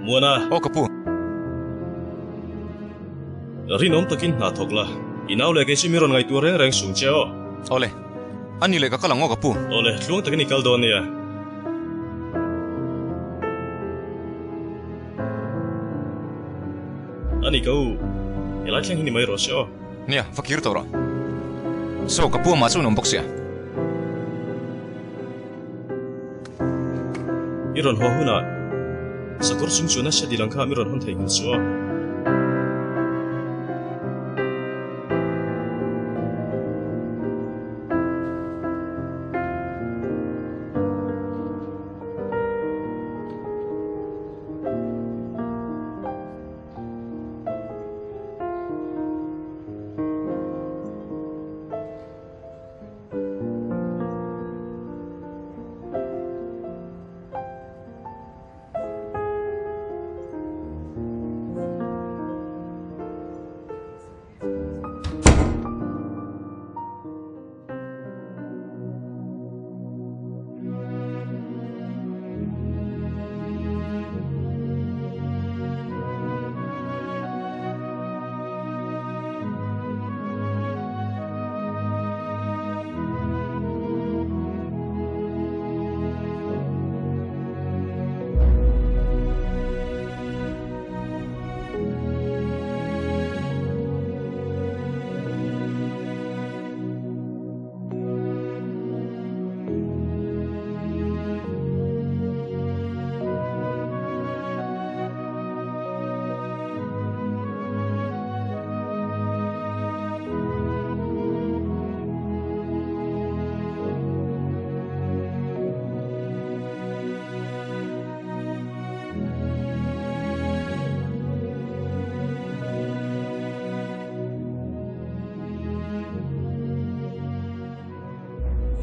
Muna. O kapu. Rinom takin na thokla. Inaw le kesi miron ngai tu reng sung cheo. Ole. Ani le kakalang o kapu. Ole, luang takin ikal don ya. Ani kau. Elai tlang hini mai ro seo. Nia, fakir tora. So kapu masuk nombok siya. Iron ho huna. Sakur sung chuna siya dilang ka miron hon thai hin seo.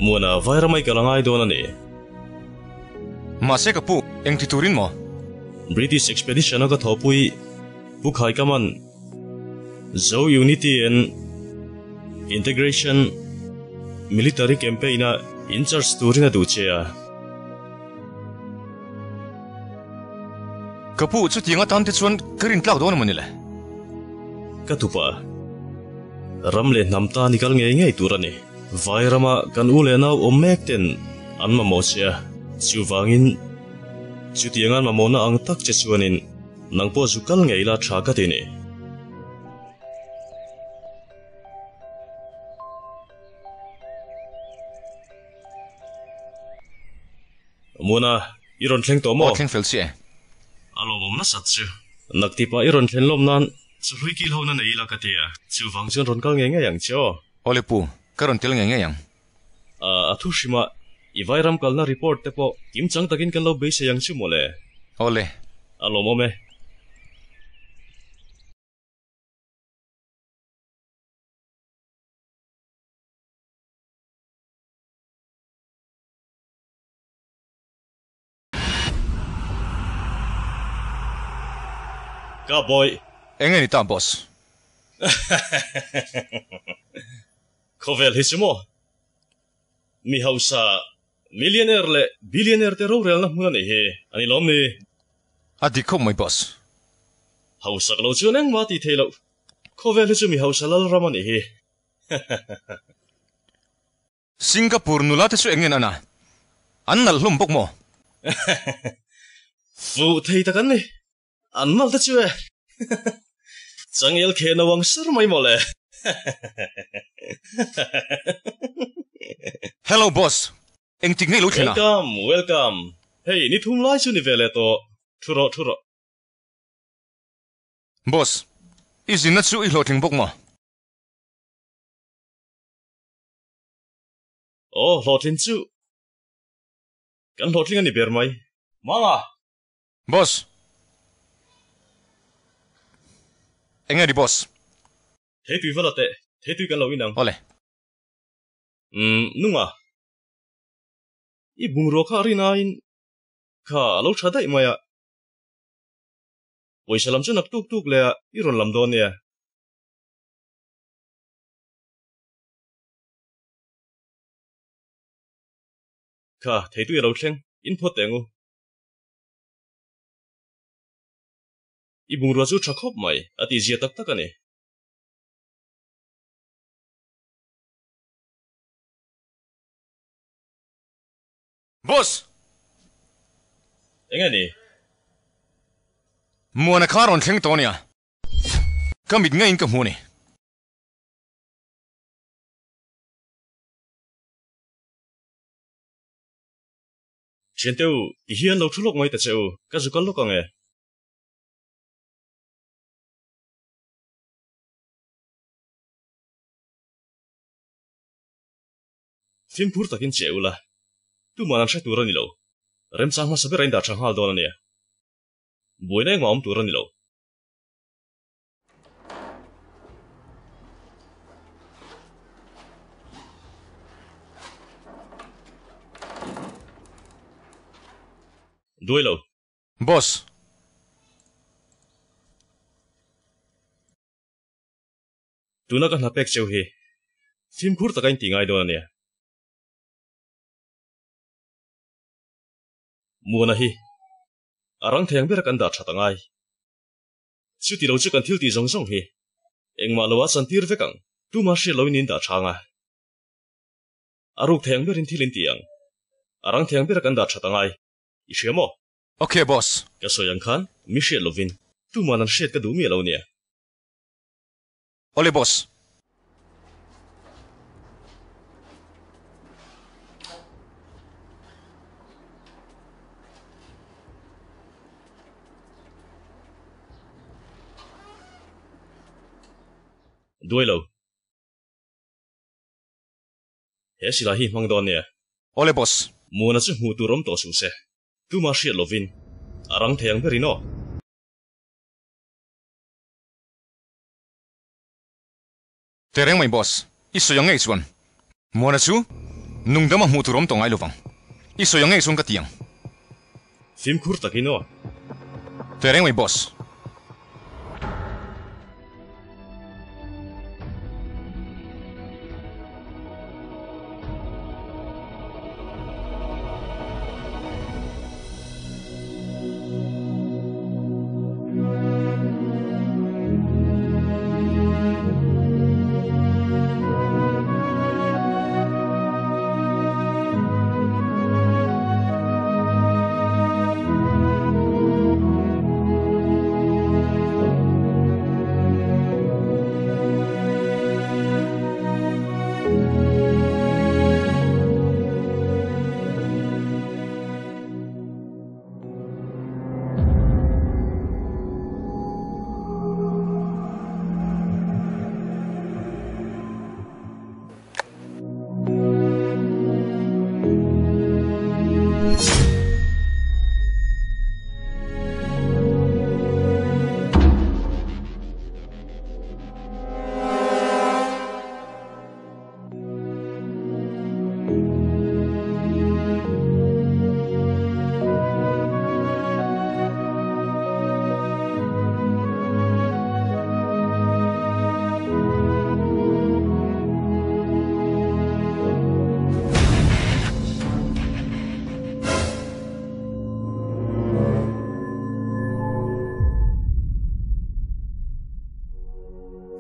Muna vai ramai kalangai dona ni. Masih kapu, yang titurin mo. British expedition aga thopui bukhai kaman. Zo unity and integration military campaign na in charge turin na duchea. Kapu chu tinga tan tichuan karin tlak don manila. Katupa. Ramle namta nikal ngai turani. Vairama kan ulena omekten anma mosia chuwangin chutiangan mamona ang tak chechuanin nangpo zukal ngeila thakatini muna iron thleng to mo Thleng fel si. alo momna satchu naktipa iron thlenlom nan chuhui kil hona neila katia chuwang chon ron kal nge yang cho Ole pu, karon til yang. Athu shima Ivairam kalna report te po kim chang takin kan lo beise yang chu mole. Ole. Alo mome. Ka boy. Engen ita boss. Kovel hisimo. Mi hausa millionaire le billionaire te ro rel na muna ni he ani lom ni Adi ko my boss. hausa lo chu nang ma ti thelo khovel chu mi hausa lal rama ni he Singapore nula te su engen ana. Annal lumbok mo. fu thei ta kan ni an mal ta chu e changel khe na wang sar mai mole Hello boss. Eng ting nei lo thena. welcome hey ni thum lai chu ni vele to thuro Boss. Izin na su ilo ting bok mo. oh lotin chu kan lotling ani ber mai manga Boss. Engen di boss. thei tu vala te thei tu kan lo inang Ole. nunga I bungro kha rina in kha lo thada I maya Oisalam chu nak tuk le I ron lam don ya kha thei tu lo thleng in pho tengu ibung ruwa chu thakop mai ati zia tak tak ani Boss engani mua na karon theng to nia kamit nga in ka mu ni chenteu hian lo thulok mai ta cheu ka zukal lo kange film pur takin cheula tu manan sha turani lo rem chang ma sabe rain da chang hal don ania boina ngom turani lo Duelo. Boss Tuna kan hapek cheu hi film pur takain tingai don ania muana hi arang theng ber kan da thatangai chuti lo chu kan thil ti zong zong hi engma lowa santir vekang tu ma she loin in da thanga aruk theng berin thilin tiang arang theng ber kan da thatangai ishemo okay boss ka soyang khan mi she lovin tu manan shet ka du mi lo nia ole boss Duelo. He sila hi mang don nia ole boss muana chu mu turom to su se tu ma she lovin arang theng berino tereng mai boss iso yang ngai chuan mua na chu nungdama mu turom to ngai lovang iso yang ngai sun ka tiang film khur takino tereng mai boss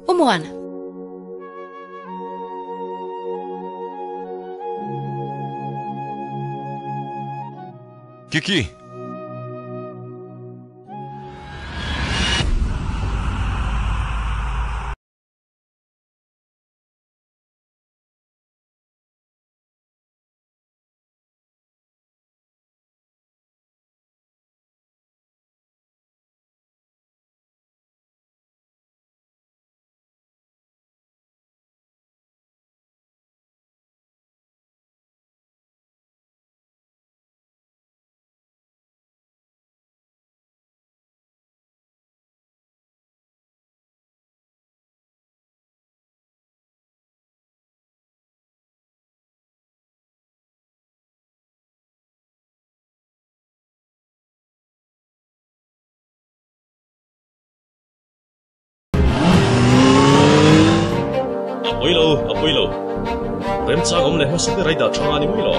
Umuan. Kiki Apoilo. Rem chang om le ho sabe rai da thanga ni muilo.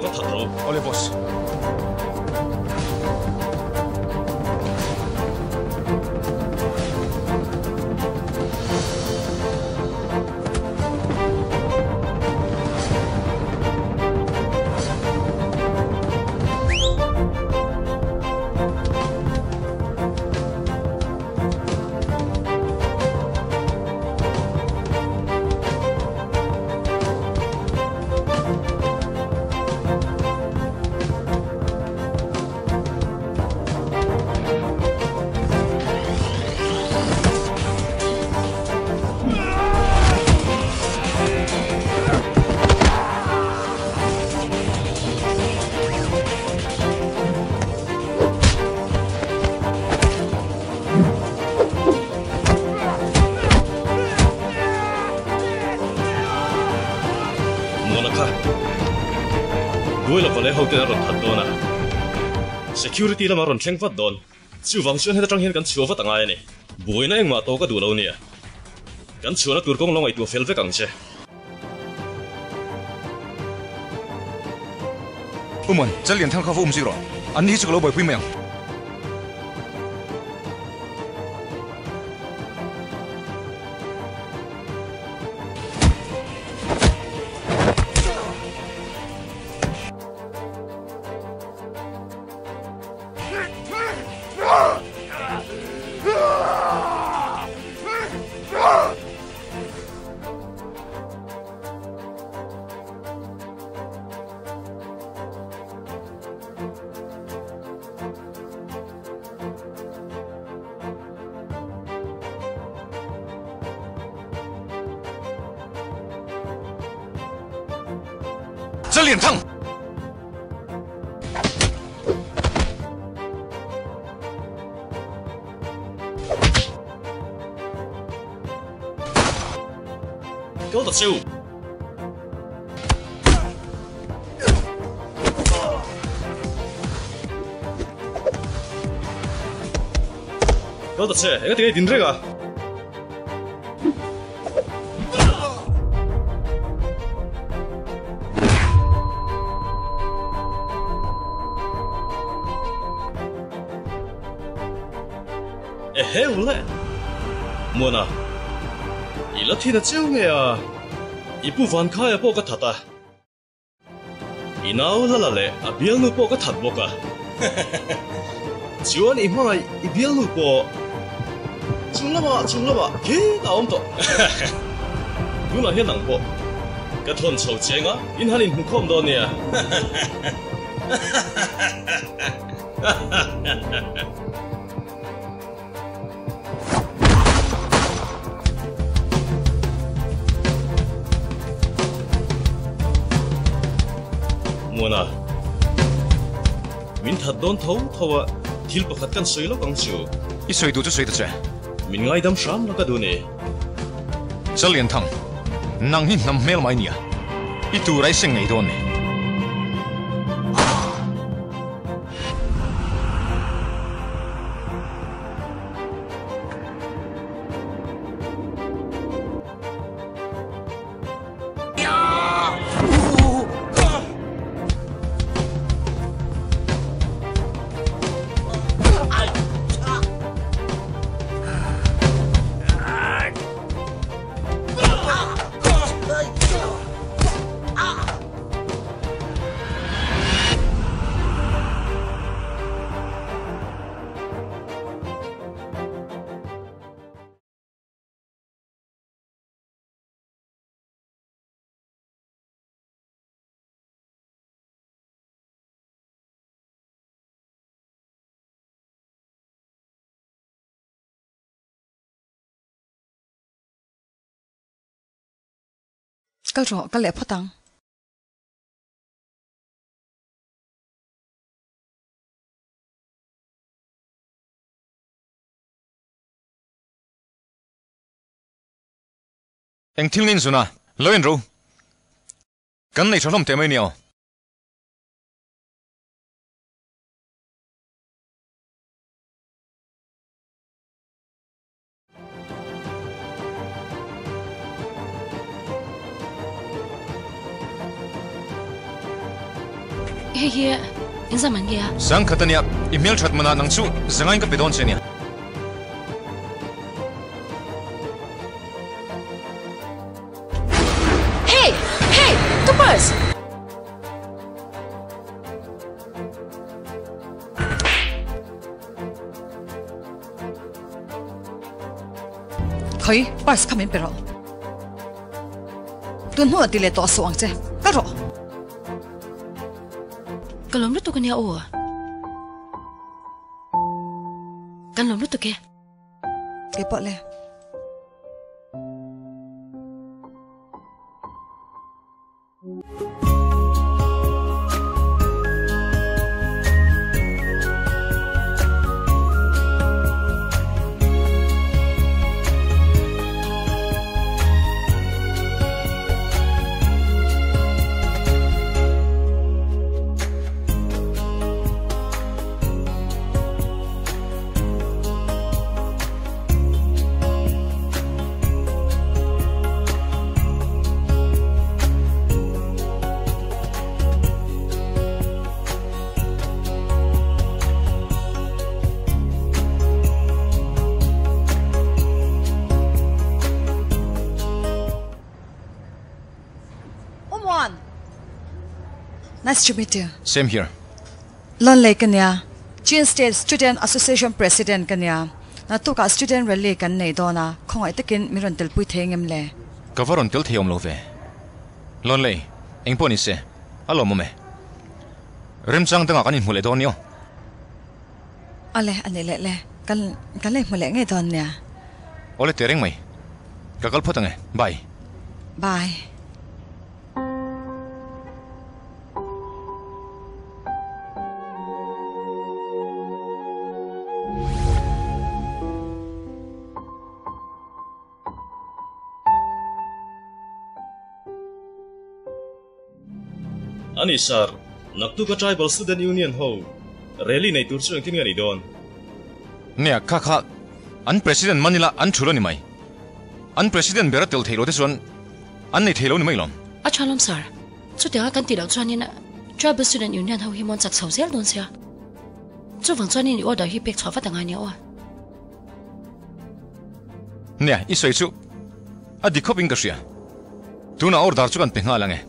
個頭腦。我哋 boss。會落個你後邊一輪ถัด多นะ security 啦嘛輪聽不到招防宣喺度彰顯緊超忽等嗌你會呢應話多個度路呢緊超啦對公攞嚟做 fail 得更啫我們這連趟客服唔知咯安呢隻個老輩背命这脸烫高特招高特車一定係點啫㗎hell 咧，冇啊！而家天啊招嘅啊，一部分開啊波個塔啊，然後啦啦咧啊邊路波個塔波噶，就按一碼一邊路波，中啦嘛，幾大咁多，本來係能波，個團籌正啊，因下連唔講唔到你啊。冇啊！面塔當頭啊，跳不開跟水咯講笑。一水到就水得啫。面愛得上那個度呢？這連趟，能hin能咩買你啊？一度來勝你多呢。Kal ro kal le photang Anh thiếu niên rồi na, lôi anh rồi. Cái này cho nó tiền mấy nhiều. Hey, in zaman kia. Sang katanya email chat mana nang chu zangai ka pedon chenia. Hey, Thomas. Khơi, bus come in pero. Tuần hoa đi lệ tọa xuống chứ, cái rõ. Kan lom tu kan ya o. Kan lom tu ke. Cái bọn lệ. Nice to meet you. Same here. Lon lay kanya. Chin State Student Association President kanya. Na tu ka student rally kan nei dona. Khong ai takin miron tel pui thengem le. Coveron tel theom lo ve. Lon lei, eng poni se. Alo mo me. Rem chang tanga kanin mule don yo. Ale ane le. Kan le mule ngai don nya. Ole tereng mai. Kakal photange. Bye. Bye. Ani sir, naktu ka tribal student union ho. Rally nei tur chuang tin ngani don. Nia kha an president manila an thulo ni mai. An president bera tel thelo te son. An nei thelo ni mai lom. Achalom sir. Chu te kan ti dau chuan in tribal student union ho hi mon chak chho zel don sia. Chu wang chuan in order hi pek chwa tanga ni o. Nia isoi chu. Adi khoping ka sia. Tuna order chu kan pe nga lange.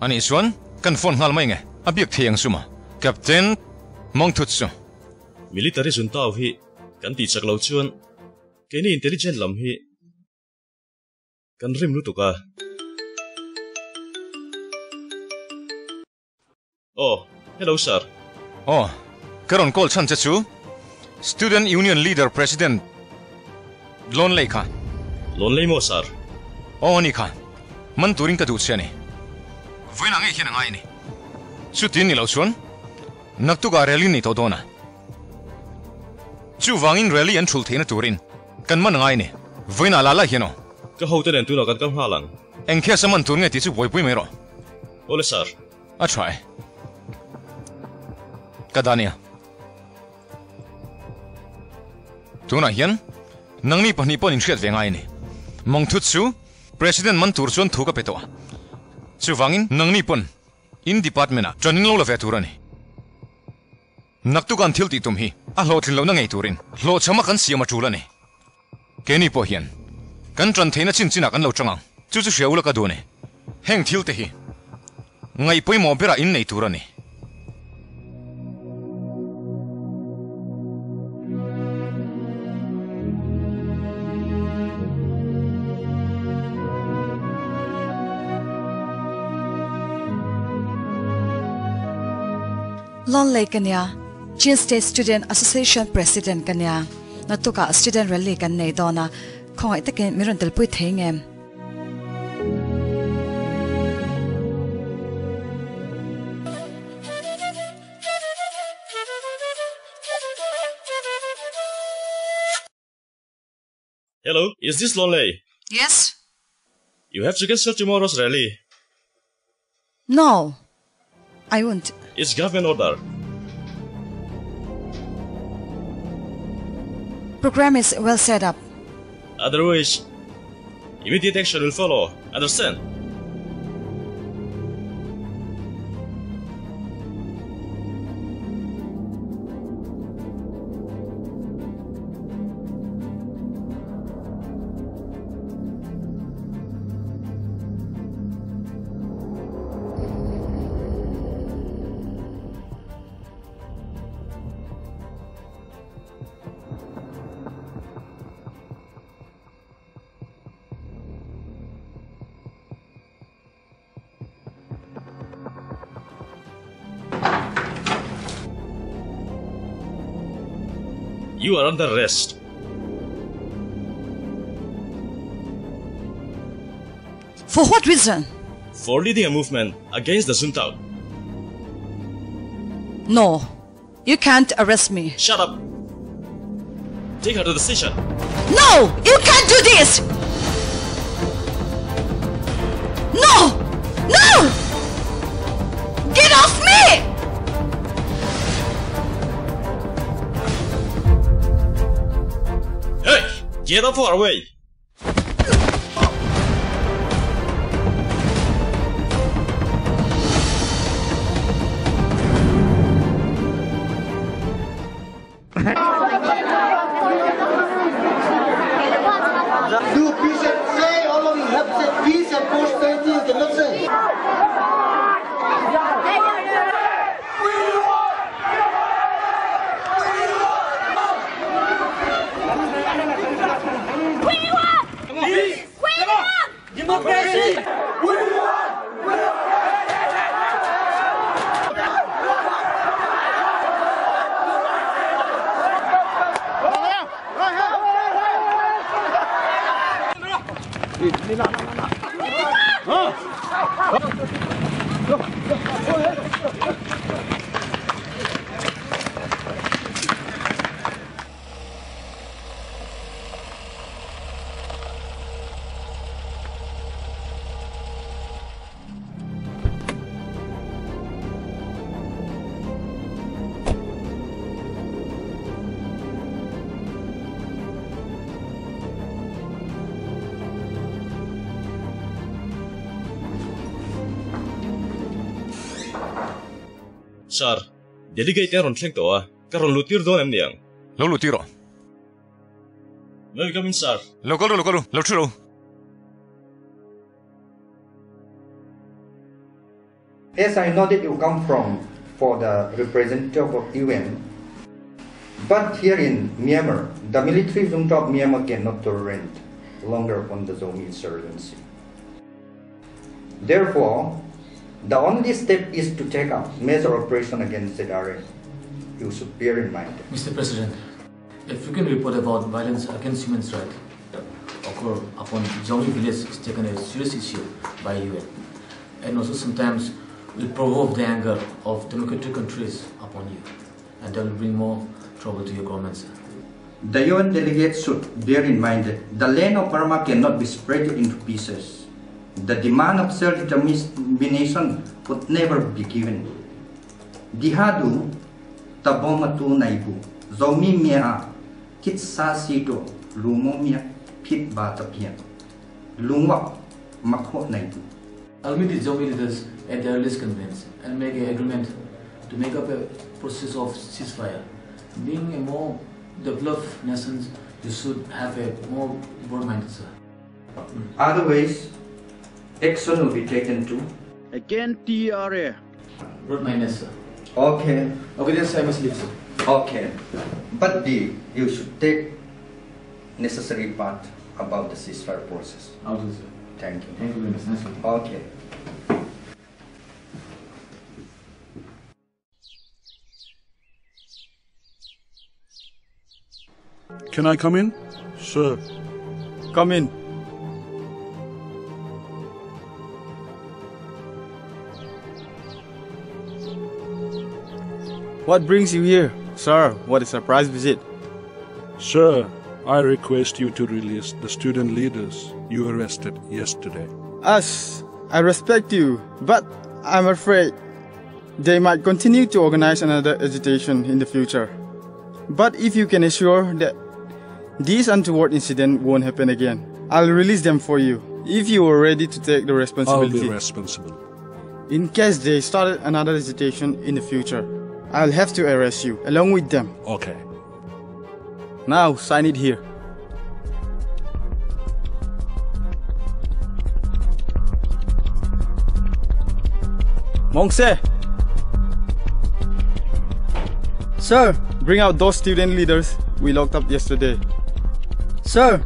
Ani suan kan phone ngal mai nge abiak thiang suma captain mong thut su Military sun tau hi kan ti chak lo chuan keni intelligent lam hi kan rim lu tuka. Oh, hello sir. Oh, karon call chan chu student union leader president lon lei kha Lonely mo sir. oh ni kha man turing ta du chani voina ngai hian ngai ni chu tin ni lo chuan naktu ga rally ni to dona chu wangin rally an thul theina turin kan man ngai ni voina lala hiano Ka ho ten tu no kan kam halang. engkhia saman tur nge ti chu boipui mero Ole sir. a try kadania tuna hian nangni pani pon in hriat ve ngai ni mong thut chu president man tur chuan thuka peto chu wangin nangni pon in department a training lo la ve turani naktu kan thil ti tum hi a hlo thin lo na ngei turin hlo chama kan siama chulani keni po hian kan tran theina chin china kan lo changa chu chu hreula ka dune heng thil te hi ngai poi mo bera in nei turani Lon lay kanya. Chin State Student Association President kanya. Na tu ka student rally kan nei dona. Khong ai takin miron tel pui thengem. Hello, is this Lonely? Yes. You have to cancel tomorrow's rally. No. I won't. It's government order. Program is well set up. Otherwise, immediate action will follow. Understand? You are under arrest. For what reason? For leading a movement against the junta. No, you can't arrest me. Shut up. Take her to the station. No, you can't do this. No, no! Get off me! Hey, get off our way. Do peace and say all of you have said peace and prosperity in the nation. Democracy! Sir, delegate ron thleng to karon lutir don em niang. Lo lutiro. Welcome in, sir. Lo truro. Yes, I know that you come from for the representative of UN. But here in Myanmar, the military junta of Myanmar cannot tolerate longer upon the Zomi insurgency. Therefore, the only step is to take up major operation against ZRA. You should bear in mind. Mr. President, a frequent report about violence against human rights occur upon Zomi village is taken as a serious issue by UN, and also sometimes will provoke the anger of democratic countries upon you, and that will bring more trouble to your government, sir. The UN delegates should bear in mind that the land of Burma cannot be spread into pieces. The demand of self-determination would never be given. Dihadu tabomatu naibu zomi mia kit sa sito lumomia pit batapia lungwa makho naibu. I'll meet the Zomi leaders at the earliest convenience and make an agreement to make up a process of ceasefire. Being a more developed nation, you should have a more broad-minded, sir. Otherwise, action will be taken too. Again, TRA. Broad-minded, sir. Okay. Okay, then I must leave, sir. Okay. But you should take necessary part about the ceasefire process. I'll do, sir. Thank you. Thank you very much. Nice meeting you. Okay. Can I come in? Sir. Come in. What brings you here, sir? What a surprise visit. Sir, I request you to release the student leaders you arrested yesterday. Us, I respect you, but I'm afraid they might continue to organize another agitation in the future. But if you can assure that this untoward incident won't happen again, I'll release them for you, if you are ready to take the responsibility. I'll be responsible. In case they started another agitation in the future, I'll have to arrest you, along with them. Okay. Now, sign it here. Mongse! Sir, bring out those student leaders we locked up yesterday. Sir!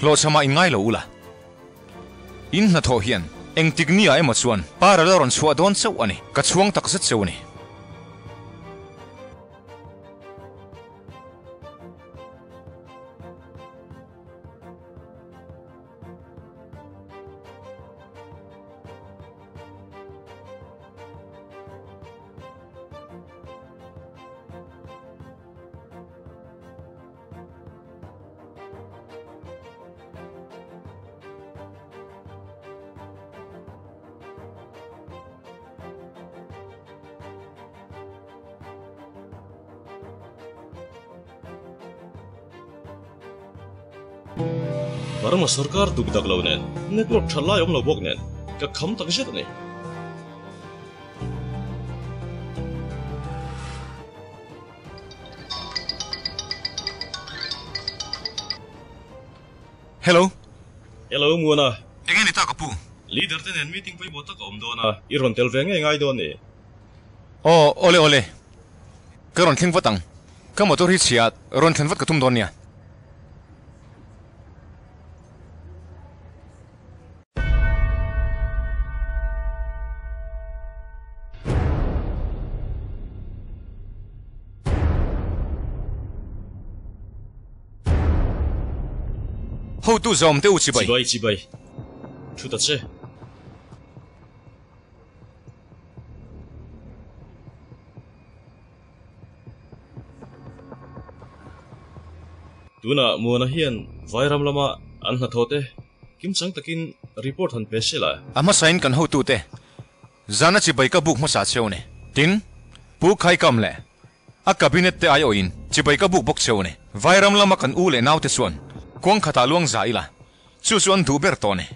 lo chama in ngai lo ula in na tho hian eng tikni ai ma chuan para la ron chua don chau ani ka chuang tak sa chau ni Barang sarkar duk dak lo nen network thala yong lo bok nen ka kham tak jet ni hello muana engeni ta kapu leader ten meeting pai bota ka omdona iron tel veng ngai don ni ole karon thing watang ka motor hi chia ron thlen wat ka tum don nia Hou tu zom te uchi bai. Chibai. Thu ta che. Tuna muana hian vairam lama an na thote kim chang takin report han pesela. Ama sign kan hou tu te. Zana chi bai ka book ma sa cheu ne. Tin pu khai kam le. A cabinet te ayo in chi bai ka book bok cheu ne. Vairam lama kan u le naw te suan. Kuang khata luang za ila. Chu chuan du ber to ne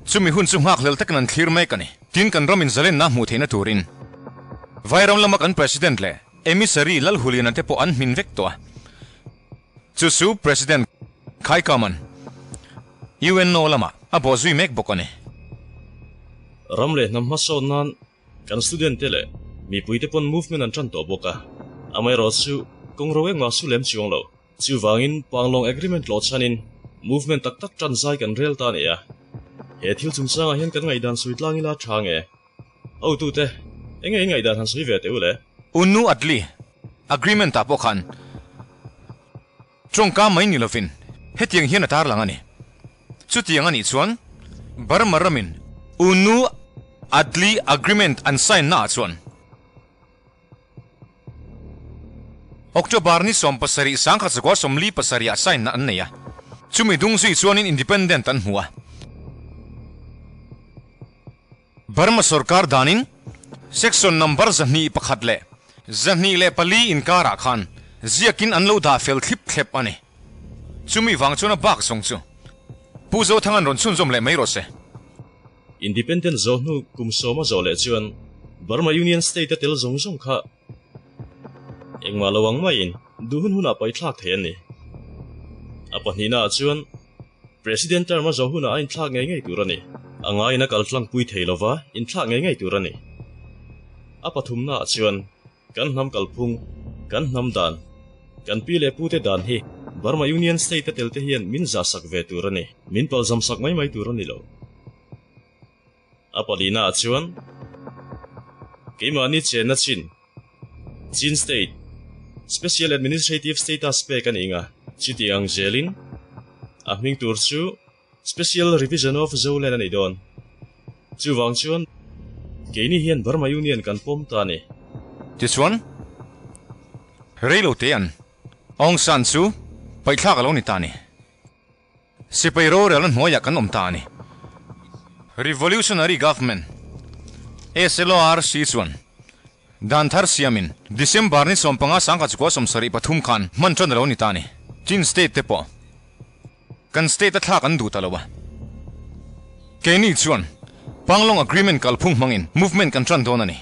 chumi hun chu ngak lel tak nan thlir mai kani tin kan ramin zalen na mu theina turin vairam lama kan president le emissary lal hulina te po an min vek to chu su president khai kaman UN no lama abo zui mek bokane ramle namma so nan kan student tele mi puite pon movement an tran to boka amai ro chu kongro eng ma su lem chiong lo chu wangin panglong agreement lo chanin movement tak tran sai kan rel ta ne ya he thil chung changa hian kan ngai dan suit lang ila thange au tu te engei ngai dan han sui ve te ule unu atli agreement ta po khan chong ka mai ni lovin he tiang hian atar lang ani chu tiang ani chuan barmaramin unu atli agreement an sign na chuan October ni som pasari sangkha chakwa somli pasari a sign na an ne ya chumi dung sui chuanin independent an huwa Burma sarkar danin section number zahni pakhat le zahni le pali inkara khan ziakin anlo da fel thlip thlep ani chumi wangchuna bak songchu puzo thangan ron chun zom le mai ro se independent zone nu kumsoma zole chuan Burma Union State tel zong zong kha engma lawang mai in duhun huna pai thlak the ani apanina chuan president terma zohuna in thlak ngai turani angai na kaltlang pui theilowa in thlak ngai turani apathumna chuan kan nam kalphung kan nam dan kan pile pute dan hi Burma Union State telte hian min za sak ve turani min pal jam sak mai turani lo apalina chuan keimani chena chin state special administrative status pe kan inga chitiang jelin ahming turchu special revision of zolen ani don chuwang chuan keini hian Burma Union kan pom ta ni this one reilo tean ong san chu paithla ka lo ni ta ni sipairo relan hoya kan om ta ni revolutionary government SLOR C1 dan thar siamin December ni sompanga sangka chko somsari pathum khan mantron lo ni ta ni chin state te po kan state thla kan du talowa keini chuan panglong agreement kalphung mangin movement kan tran don ani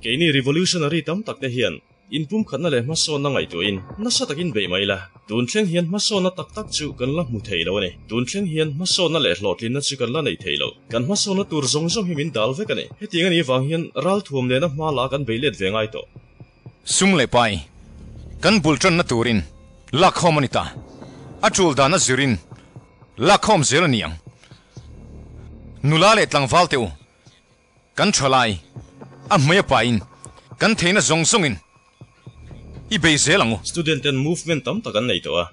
keini revolutionary tam tak te hian inpum khatna le maso na ngai to in nasa takin be maila tun thleng hian maso na tak chu kan la mu theilo ani tun thleng hian maso na le hlotlin na chu kan la nei theilo kan maso na tur zong zong himin dal ve kani heting ani wang hian ral thuam le na ma la kan beilet vengai to sum le pai kan bultron na turin lak homanita atul dana zirin la khom zel niang nula le tlang val teu kan tholai a maya pain kan theina zong zongin I BEISEINA student and movement tam takan nei to a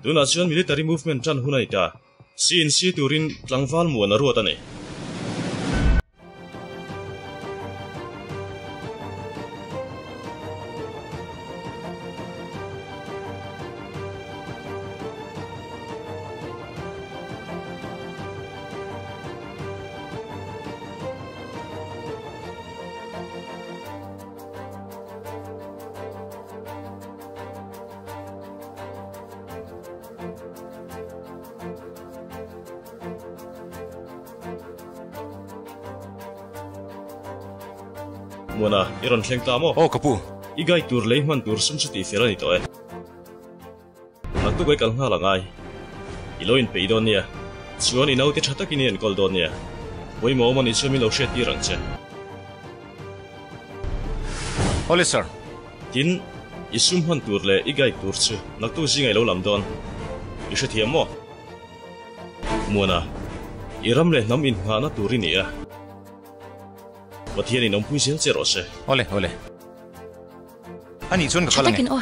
tuna chuan military movement chan hunai ta CNC turin tlangwal mu na ruat ani Muna iron thleng ta mo kapu igai tur leiman tur sum chuti ferani to e naktu bai kal nga langai iloin peidon nia chuan inau te thata kini en kol don nia boi mo mani chumi lo she ti rang che ole sir tin isum han tur le igai tur chu naktu jingai lo lam don isha thiam mo Muna iram le nam in nga na turini a Wathiani nong puisil zero se. Ole. Ani chun ka kalang. Takin o.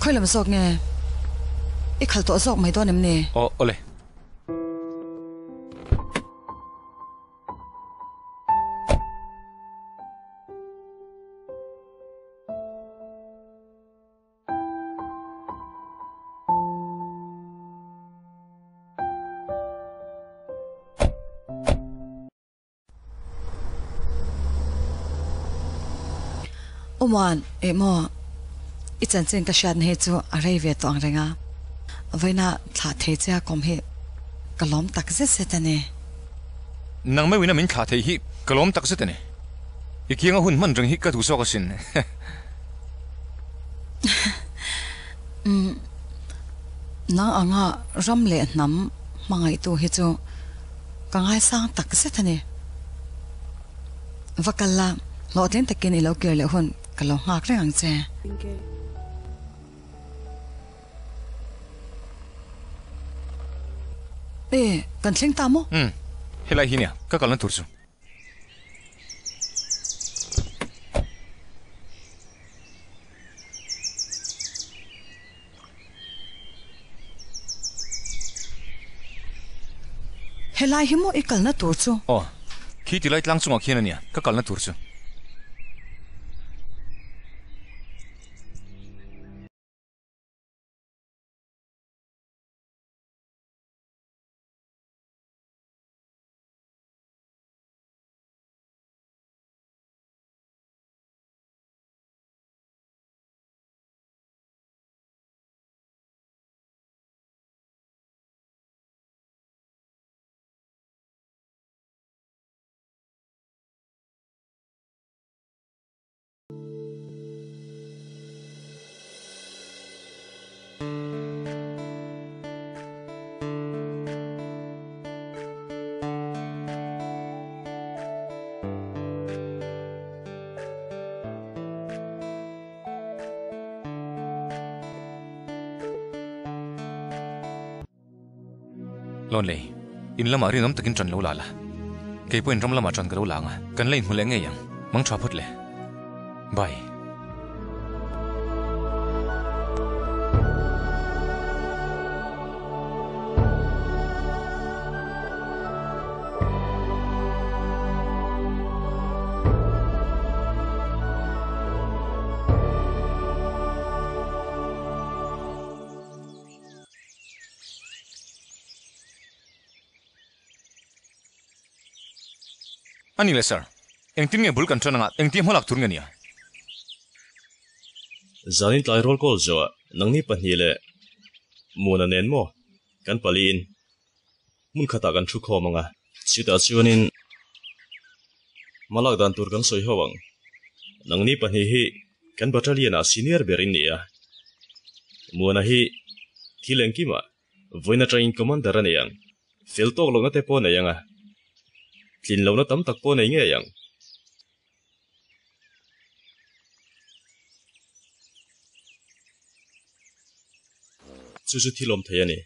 Khoi lam sok nge I khal to zok mai don em ne ole Oman emo Ichan chen ka shan he chu arai ve tong renga Vaina tha the cha kom he kalom tak se setane nang me wina min kha thei hi kalom tak setane ikianga hun man rang hi ka thu so ka sin na anga ram le nam mangai tu he chu kangai sang tak setane vakalla lo ten takin ilo ke le hun kalom ngak reng che kan tling ta mo helai hinia ka kalna turchu helai himo I kalna turchu khi tilai tlang chunga khian ania ka kalna turchu lonely in lama ri nom takin tran lo la ke point ram lama tran ka lo langa kan lein hule nge yang mang thwa phut le bye Ani le sir engtin nge bul kan thana engtim holak tur ngania zanin tlai rol kol zo nangni pahni le muna nen mo kan palin mun khata kan thu khomanga chita chuanin malak dan tur kan soi hawang nang ni pani hi kan battalion a senior berin nia muana hi thileng ki ma voina training commander an yang fel tok lo na te po na yang a tlin lo na tam tak po na nge yang chu thilom thayani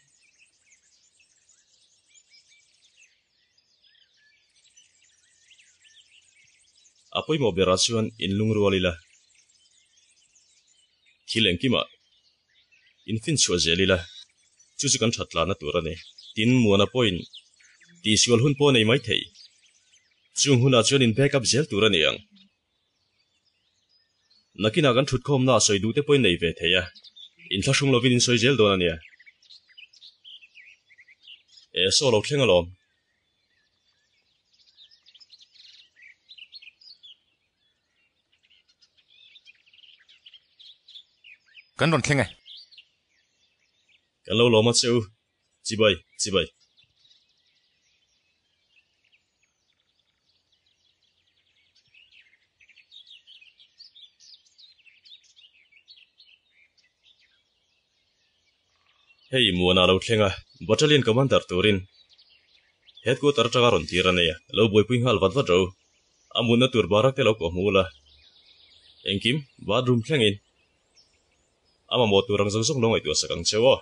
apoi mo berasuan in lungrualila thileng ki ma infin chua zelila chu kan thatla na turani tin muana point ti siol hun po nei mai thei chung huna chuan in backup zel turani yang nakina kan thut khom na soi du te point nei ve theya in thlashung lovin in soi zel don ania e solo thengalom kan ron thlenge kan lo loma cheu chibai hei muana lo thlenga battalion commander turin headquarter tanga ron tirania lo boi puing hal wat ro amuna tur barak te lo ko mula engkim bathroom thlengin ama mo turang zong longai tu sakang chewo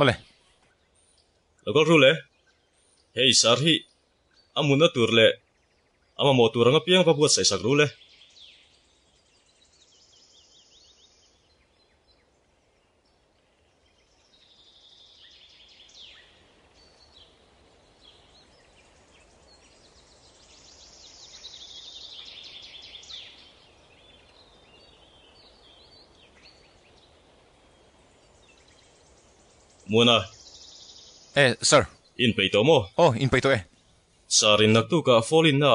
ole lokol rule hei sarhi amuna turle ama mo turang apiang pa buat sai sak rule Muna. Sir. In peito mo. Oh, in peito Sarin naktu ka folin na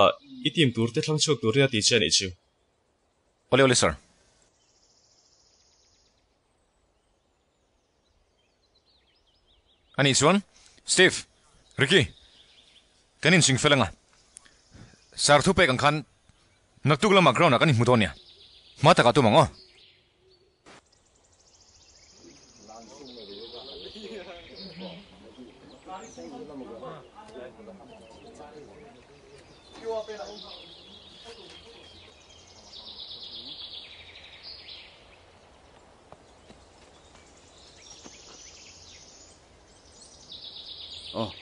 itim turte thlang chok turia ti chen ichu. Ole sir. Ani Swan, Steve, Ricky. Kanin sing felanga. Sar thu pe kan khan naktu la maground na kanin mudonia. Mata ka tu mango. Oh.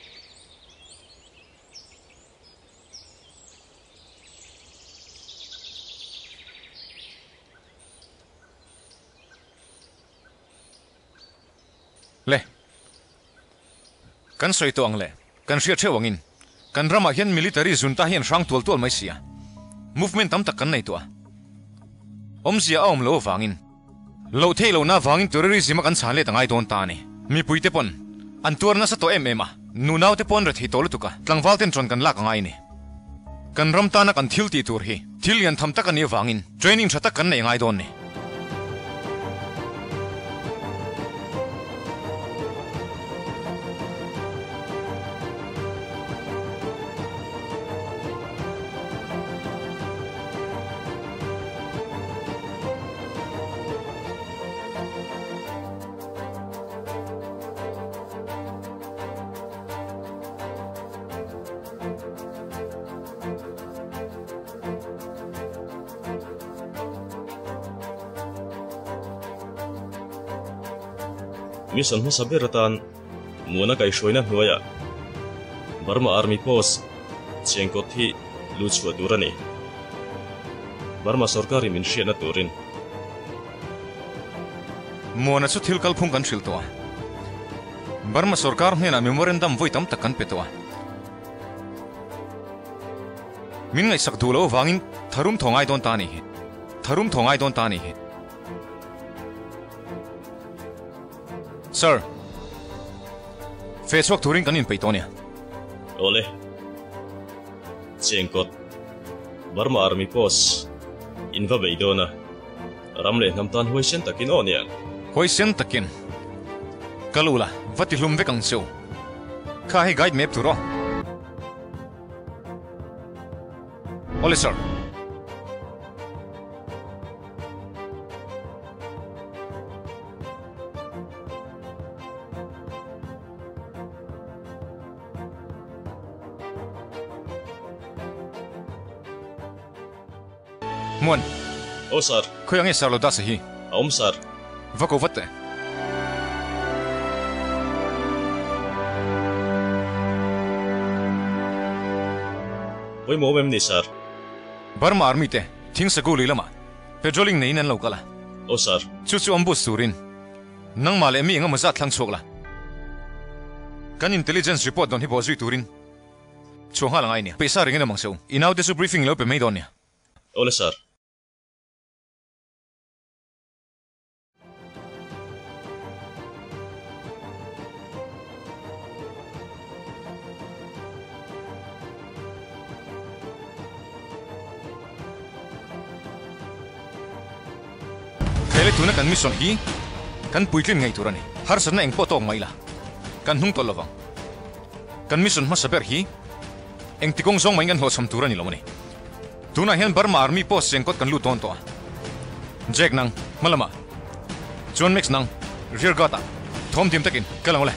Le. Kan soi to ang le. Kan sia che wangin. Kan rama hian military junta hian rang tual mai sia. Movement tam tak kan nei to. Om sia om lo wangin. Lo thei lo na wangin terrorism kan chale tangai don ta ni. Mi puite pon. An tur na sa to MMA. Nunaw te pon rathi tol tuka. Tlangwal ten tron kan lak ngai ni. Kan ramta na kan thil ti tur hi. Thil yan tham tak ani wangin. Training thata kan nei ngai don ni. Mission mo sabiratan muna kay shoy na huwaya. Burma Army Post chengkot hi luchwa durani. Burma Sarkari minsiya na turin. Muna su thil kalphung kan shil to. Burma Sarkar hne na memorandum voi tam takan petwa. Min ngai sak dulo wangin tharum thongai don tani. Tharum thongai don tani. Sir, Facebook touring kanin peitonia. Ole. Chengkot. Burma Army Post. Inva beidona. Ramle namtan hoisen takin onia. Hoisen takin. Kalula, vatilum vekang seu. Kahi guide map turo. Ole sir. Muan. Oh sir. Khoi ange sarlo da sahi. Sir. Vako vatte. Oi mo mem ni sir. Burma army te thing saguli lama. Patrolling nei nan lokala. Oh sir. Chu ambu surin. Nang male mi nga masa thlang chokla. Kan intelligence report don hi bozui turin. Chonga langai ni. Pesa ringa mangso. Inaw desu briefing lo pe mai don ni. Ole sir. Kaya tuna kan mission hi kan puitlin ngai turani. Har sana eng poto maila. Kan hung tolovang. Kan mission mas saber hi eng tikong zong maingan ho sam turani lomani. Tuna hian Burma army post sengkot kan lu ton to. Jack nang malama. John Mix nang rear gata. Thom tim takin kalang ole.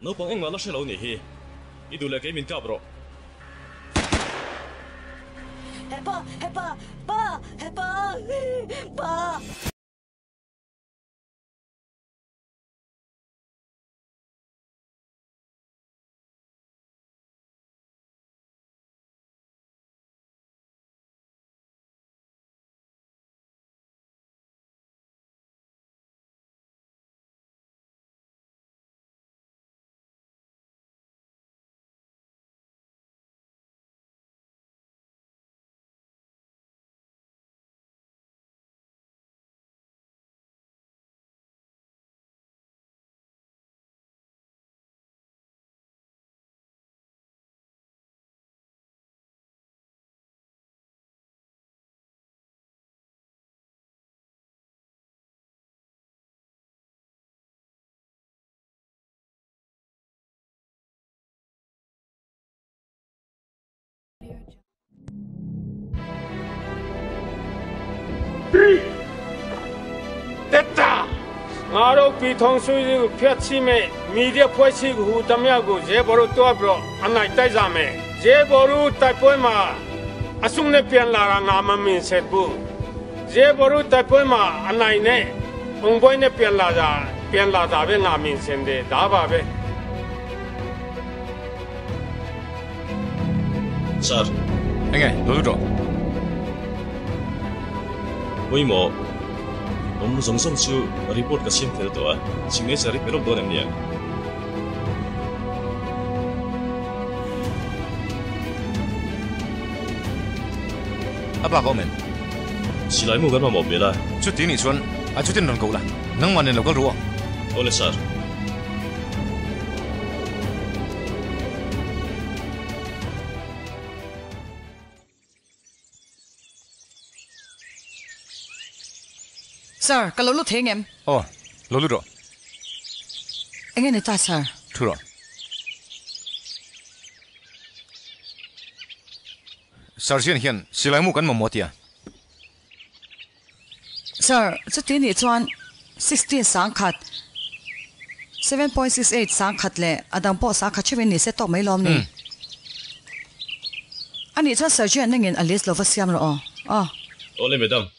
Nấu bằng anh mà nó sẽ lâu nhỉ hi, ít đủ là cái mình cặp rồi. Ba. 됐다. 나로 비통수의 표침에 미디어 포식 후담야고 제보로 또 앞으로 안나 있다자매 제보로 따포마 아숙네 변라라 나마민 세부 제보로 따포마 안나이네 홍보이네 변라다베 나민 센데 다바베 Sir. Engel, lulu. Ôi mộ, ông giống giống chú report cái sim thế đó, chính ngay sẽ report đó em nhỉ? Apa kau men? Chỉ lại mua cái mà một bề la. Chút tí nị xuân, chút tiền đồng cầu là, nâng mà nên là có rùa. Ole sir. Sir, kalau lu theng em. Oh, lulu rồi. Anh nghe ta sir. Thu rồi. Sergeant hiện, chỉ lại mua cái mà một tiền. Sir, chút tiền thì chuan 16 sang khát 7.68 sang khát lệ, adam po sang khát chuvin ni set top mấy lom ni. Anh ấy chuan sergeant nên ngin Alice lovasiam rồi. Ole madam.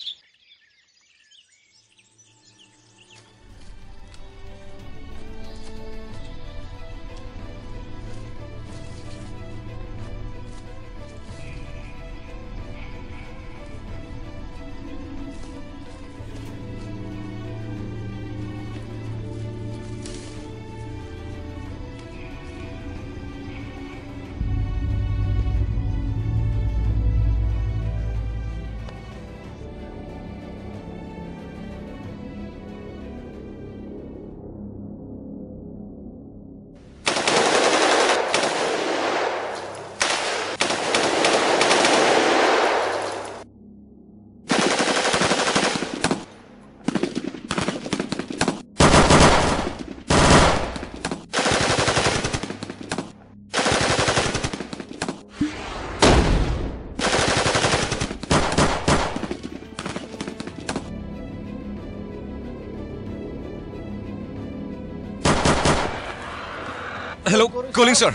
Hello, calling sir.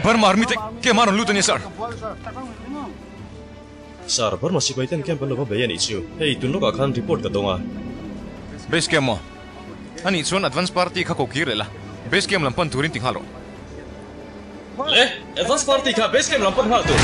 Burma army ke maron lutanya sir. Sir, Burma si baitan camp lo ba bayan ichu. Hey, tunlo ka khan report ka donga. Base camp mo. Ani chuan advance party kha ko kirela. Base camp lampan turin ting halo. Advance party ka base camp lampan ha tu.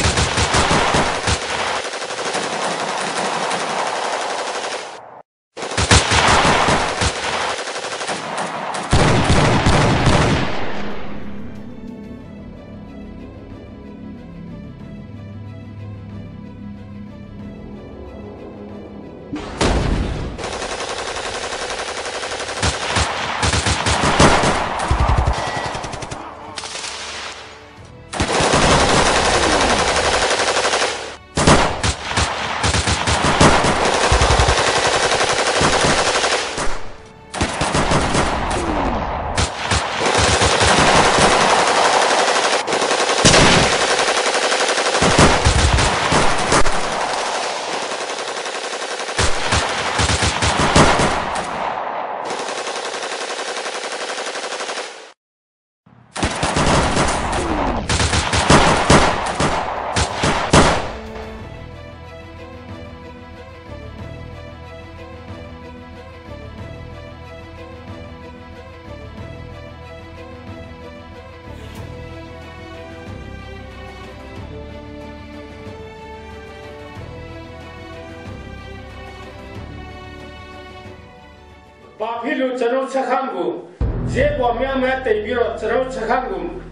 Apilu channel chakangu, Zebo Miama Tebiro, channel chakangu,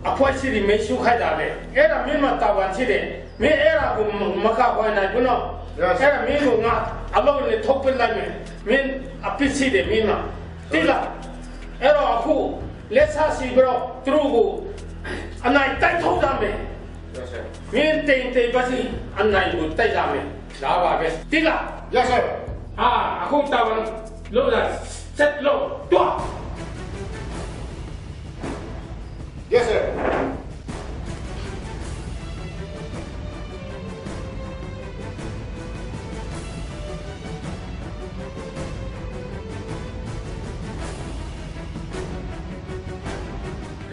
Apoisi Meshu Haidale, Era Mima Tawanchide, Me Era Makawana, you know, Era Mimu not alone in the top line, mean a pity de Mina. Tila, Era who, let's see, bro, through, and I told them. Mean Tay Basi, and I would take them. Lava, Tila, yes, sir. Ah, aku tawan lo dah set lo dua. Yes sir.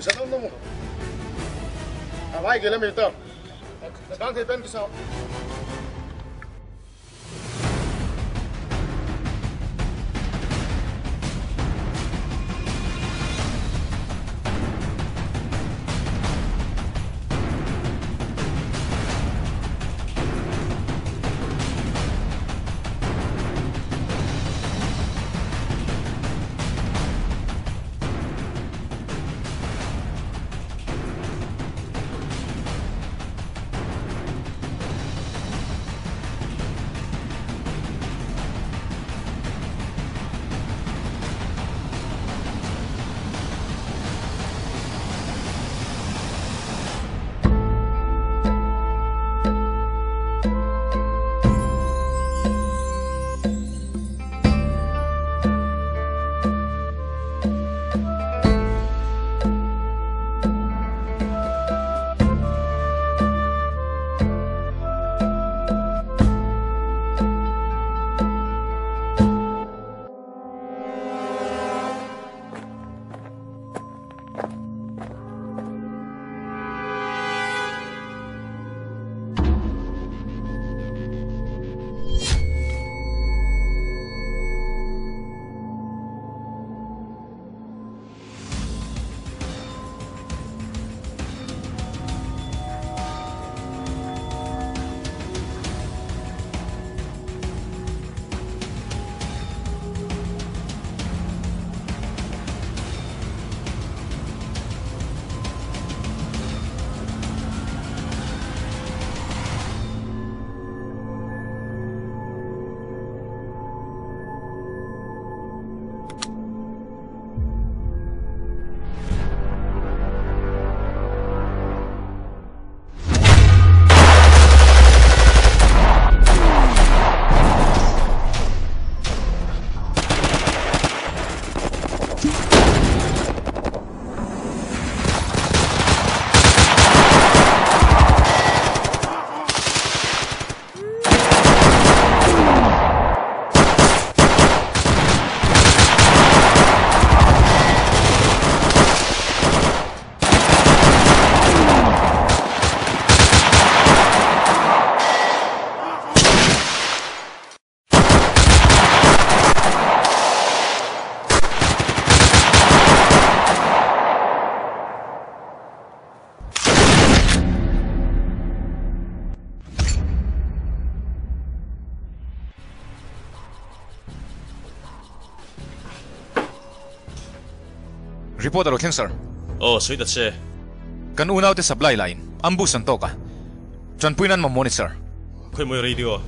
Bisa tahu nemu? Apa yang kita minta? Sekarang kita pengen kisah. Report aro thleng sir. Oh, sweet che. Kan unaw te supply line. Ambu santo ka. Chan puinan ma monitor. Khoi moi radio.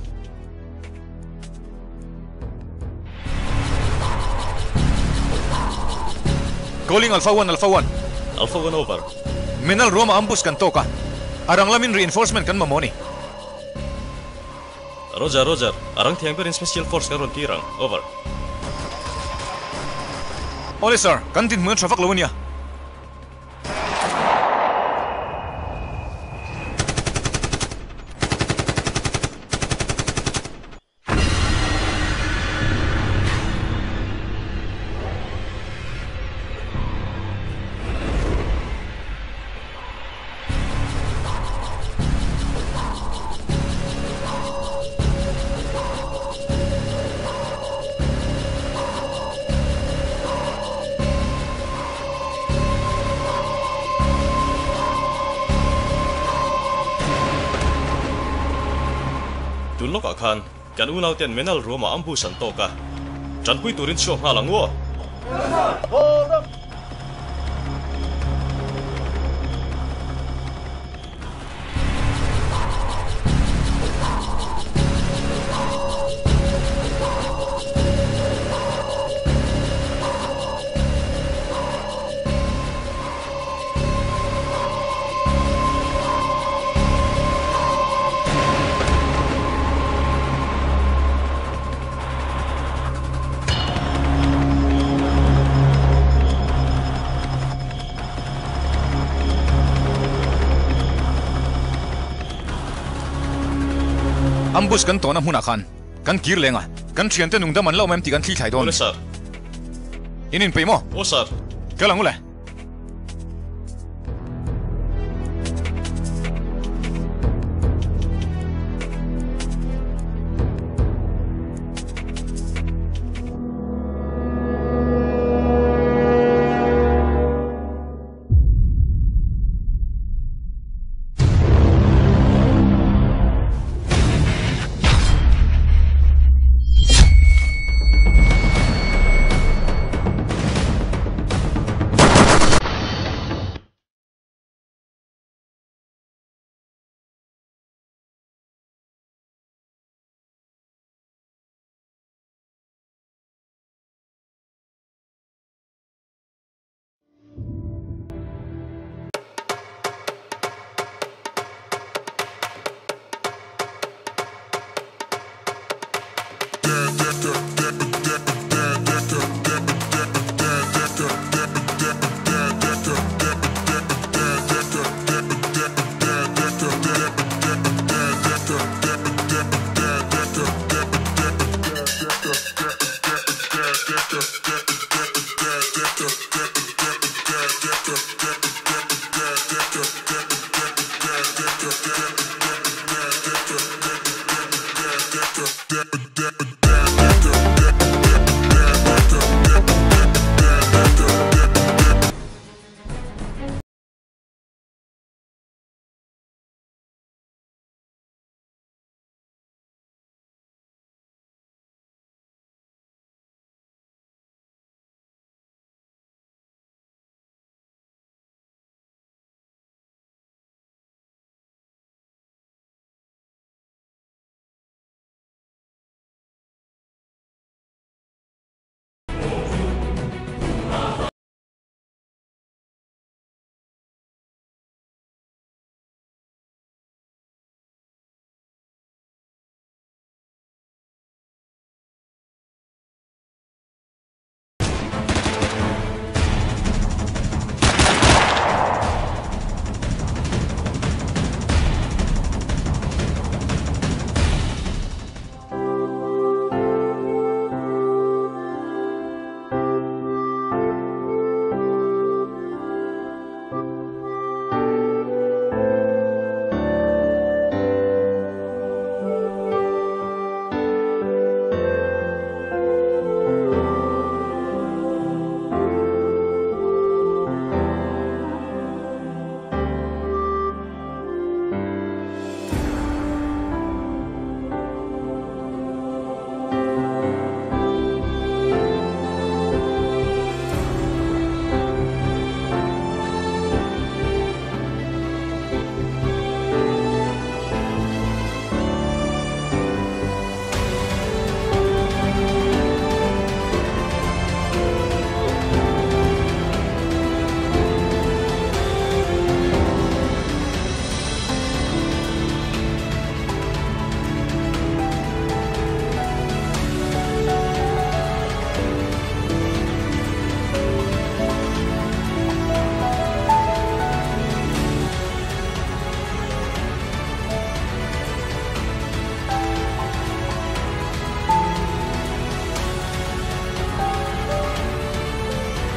Calling Alpha 1 Alpha 1. Alpha 1 over. Minal Roma ambus kan toka. Arang lamin reinforcement kan mamoni. Roger, Roger. Arang tiang per in special force karon tirang. Over. Ole sir, kan tin mun traffic lawan ya. Lok akan kan unaw ten menal Roma ambu santo ka. Chan pui turin syong halang wo. Hold up. Ambush kan tona huna khan kan kir lenga kan thiante nungda man lo mem ti kan thil thai don sir inin peimo o sir kalangule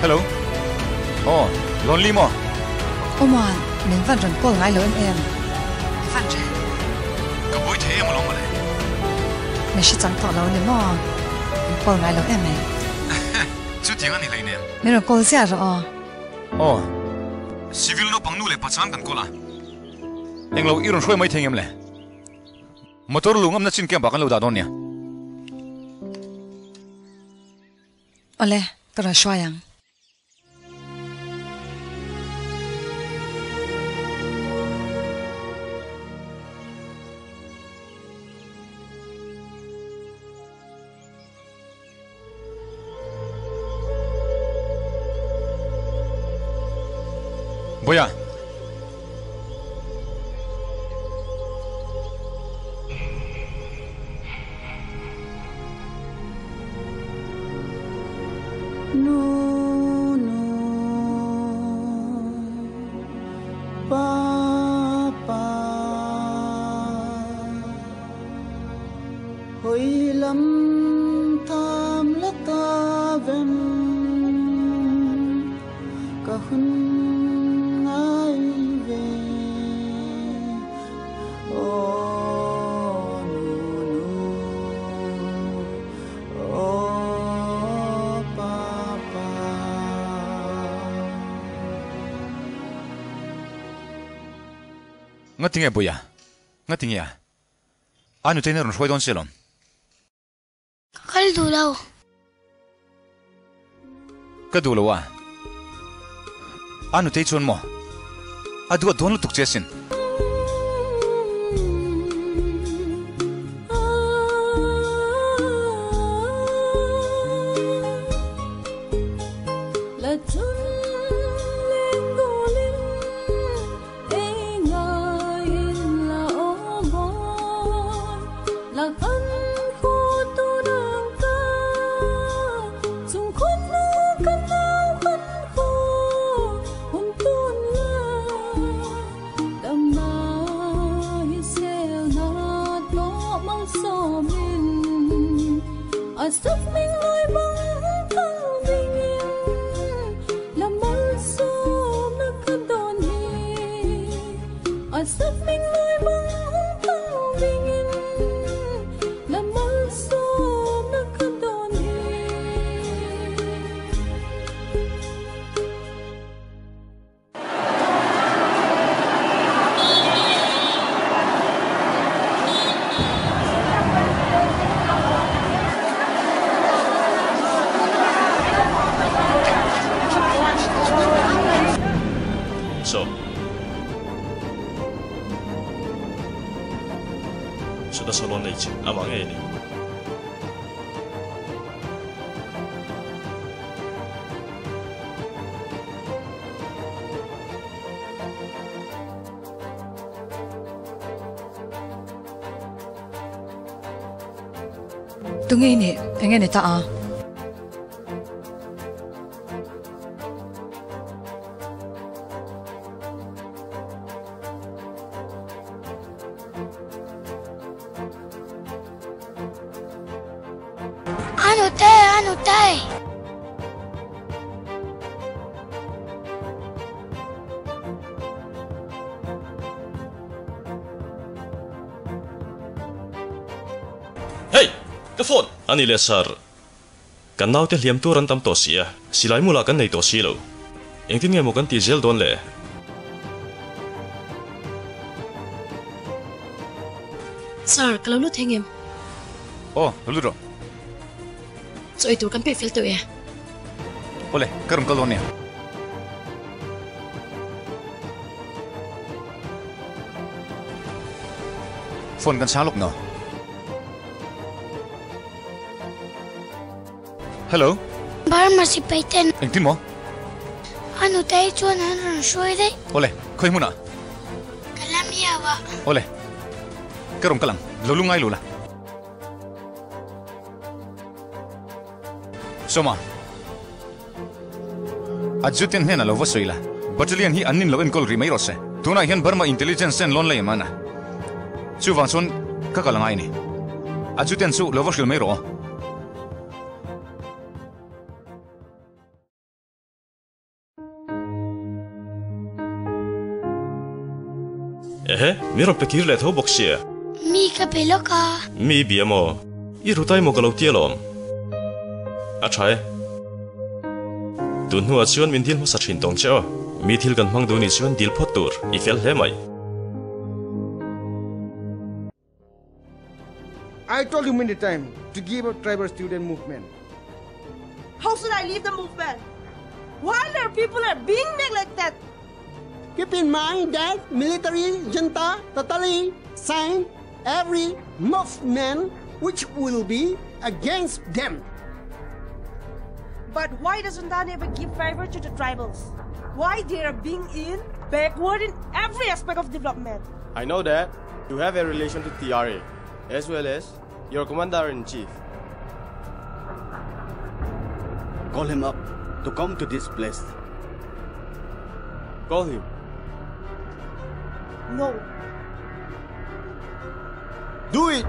hello oh lonely mo Oman mình vẫn run call ngai lo em Phan je ka boi the em lo ma le mình sẽ chẳng tỏ lo le mo call ngai lo em chu ting ani le ne mình run call sia rồi oh civil no pangnu le pacham kan kola englo iron shoi mai thengem le motor lungam na chin kem ba kan lo da don nia ole Kara shwayang. Boya. Nga tinge boya. Nga tinge ya. Anu tayo naroon shway doon silom. Kadulaw. Kadulaw ah. Anu tayo chun mo. Adu doon lutuk chesin. Sudah salon leji, amang ini. Tunggu ini, pengen itu ah. Anu teh. Hey, telepon. Ani lesar. Kan nau teh liam tu rantam tosi ya. Silai mula kan nei tosi lo. Yang tin ngai mo kan tizel don le. Sir, kalau lu thengem. Oh, lu ro. So itu kan pe filter ya. Boleh, karum kalau ni. Phone kan salok no. Hello. Bar masih paiten. Engtin mo. Anu tay chuan anu shoi deh. Boleh, koi muna. Kalam ya wa. Boleh. Karum kalang, lalu ngai lula. Soma. Adjutant hena lo vasoila. Battalion hi annin lo enkol rimai rose. Tuna hian Burma intelligence sen lon lai mana. Chu wangson kakalangai ni. Adjutant su lo vasil mai ro. Mi ron pekir le tho boxia. Mi ka peloka. Mi biamo. I rutai mo kalau tielom. Achai. Tun hua chuan min dil mo sa thin tong chao. Mi thil kan hmang du ni chuan dil phot tur I fel hle mai. I told you many times to give up tribal student movement. How should I lead the movement? While their people are being neglected. Keep in mind that military junta totally signed every movement which will be against them. But why doesn't that ever give favor to the tribals? Why they are being backward in every aspect of development? I know that you have a relation to TRA, as well as your commander-in-chief. Call him up to come to this place. Call him. No. Do it!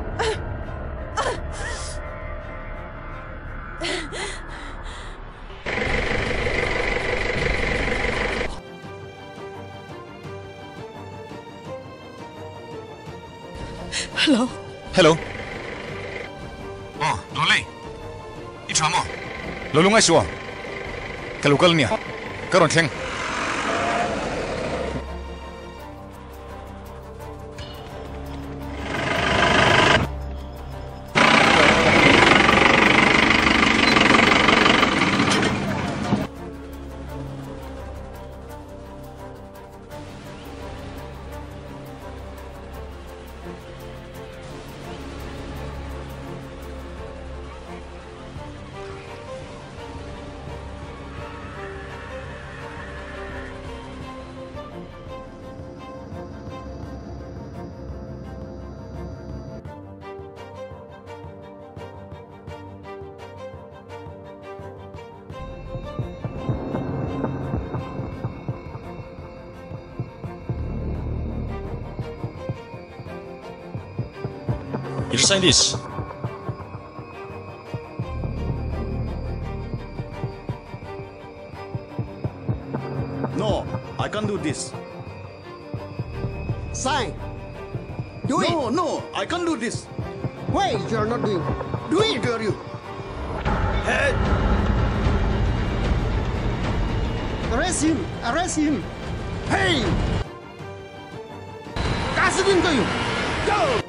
Hello. Hello. Lonely. It's mo. Lolungai suwa. Kalukal niya. Karon theng. You sign this. No, I can't do this. Sign. Do it. No, I can't do this. Wait, you're not doing. Do it. How dare you? Hey! Arrest him. Arrest him. Hey! Kasihin kayo. Go!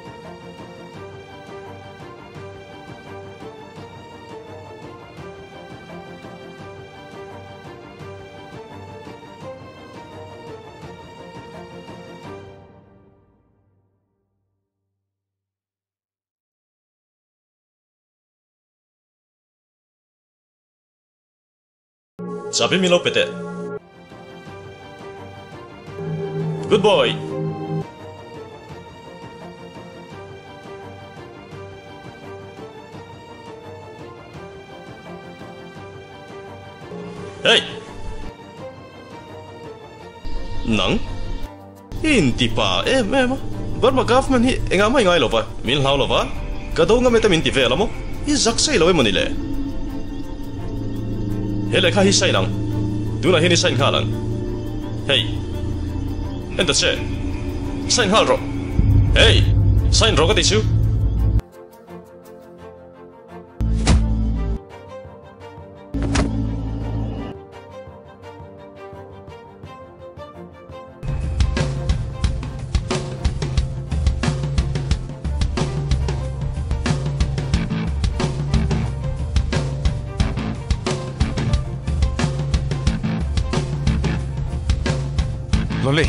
Sabi Milo pete. Good boy. Hey. Nang? Hindi pa Burma government hi engamai ngai lova. Min hlau lova. Kado nga meta min ti vela mo. I zaksai loe mo nile. Hele ka hi sai lang. Du na hini sai nga lang. Hey. Enda che. Sai nga ro. Hey. Sai ro ka ti chu. Lonely.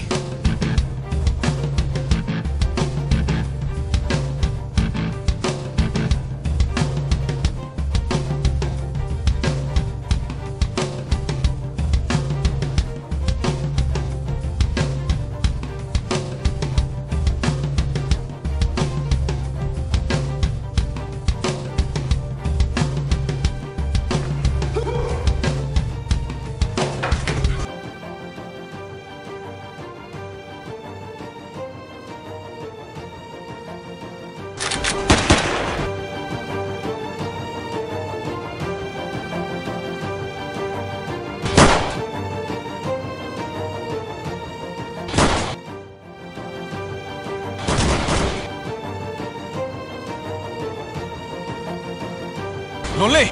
Lonely.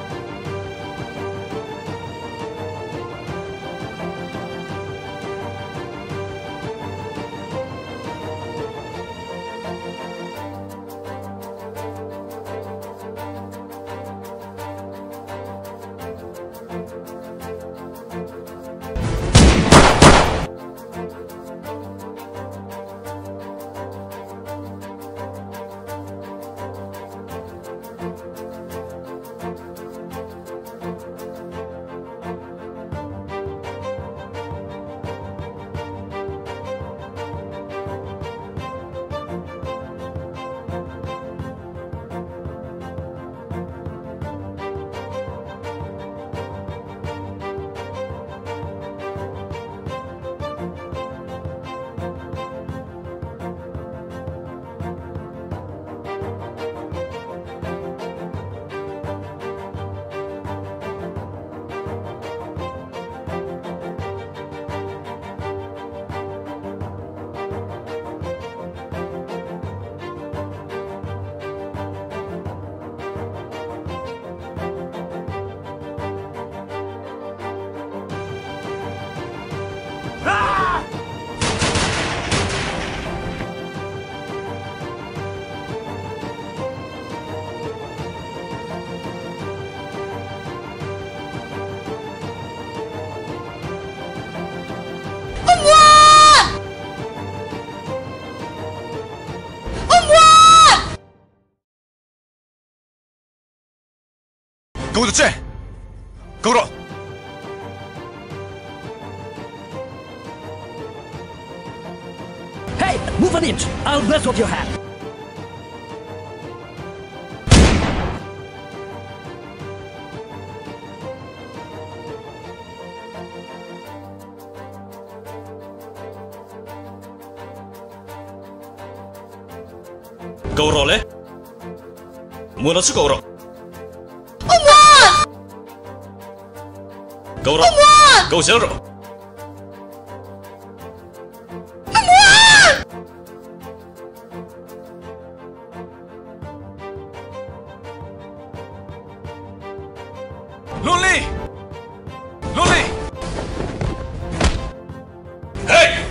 Go to che. Go ro. Hey, move an inch. I'll bless what you have. Go ro le. Mua nó go ro. Ông Hoa. Go ro. Go xéo ro. Lonely. Lonely. Hey.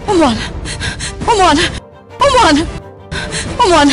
Ông Hoàn. Ông Hoàn. Ông Hoàn. Ông Hoàn.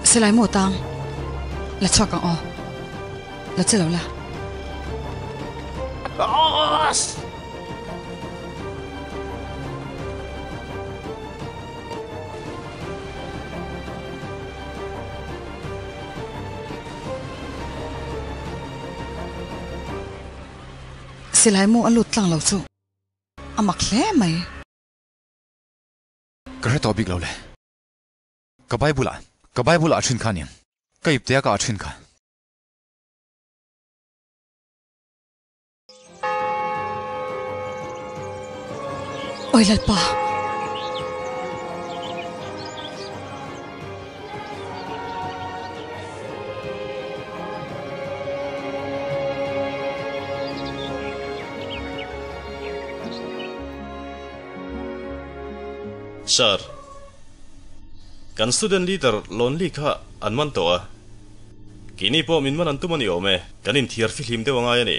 Sẽ lại một tang là cho càng o là chết lâu là sẽ lại một anh lụt lăng lâu chú anh mặc lẽ mày cái đó big lâu lệ cái Bible là trên khăn nhỉ cái ip tia cả trên khăn ôi lật bà Sir, kan student leader lonely kha anman to a kini po min man antu mani ome kanin thiar fi him de wanga yani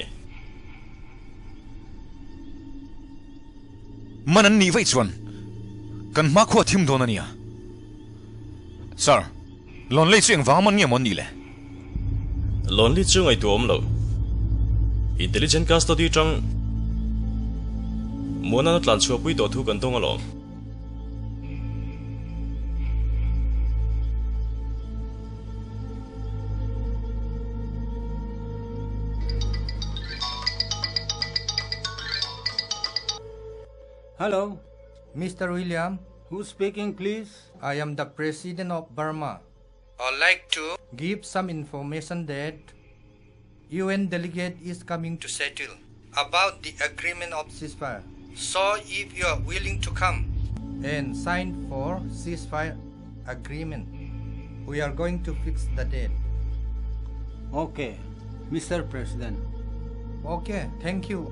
manan ni vai chuan kan ma kho thim don ania sir lonely ching wang man nge mon ni le lonely chung ai tuom lo intelligent custody chang mona tlan chua pui to thu kan tong alo Hello, Mr. William. Who's speaking, please? I am the President of Burma. I'd like to give some information that UN delegate is coming to settle about the agreement of ceasefire. So if you are willing to come and sign for ceasefire agreement, we are going to fix the date. Okay, Mr. President. Okay, thank you.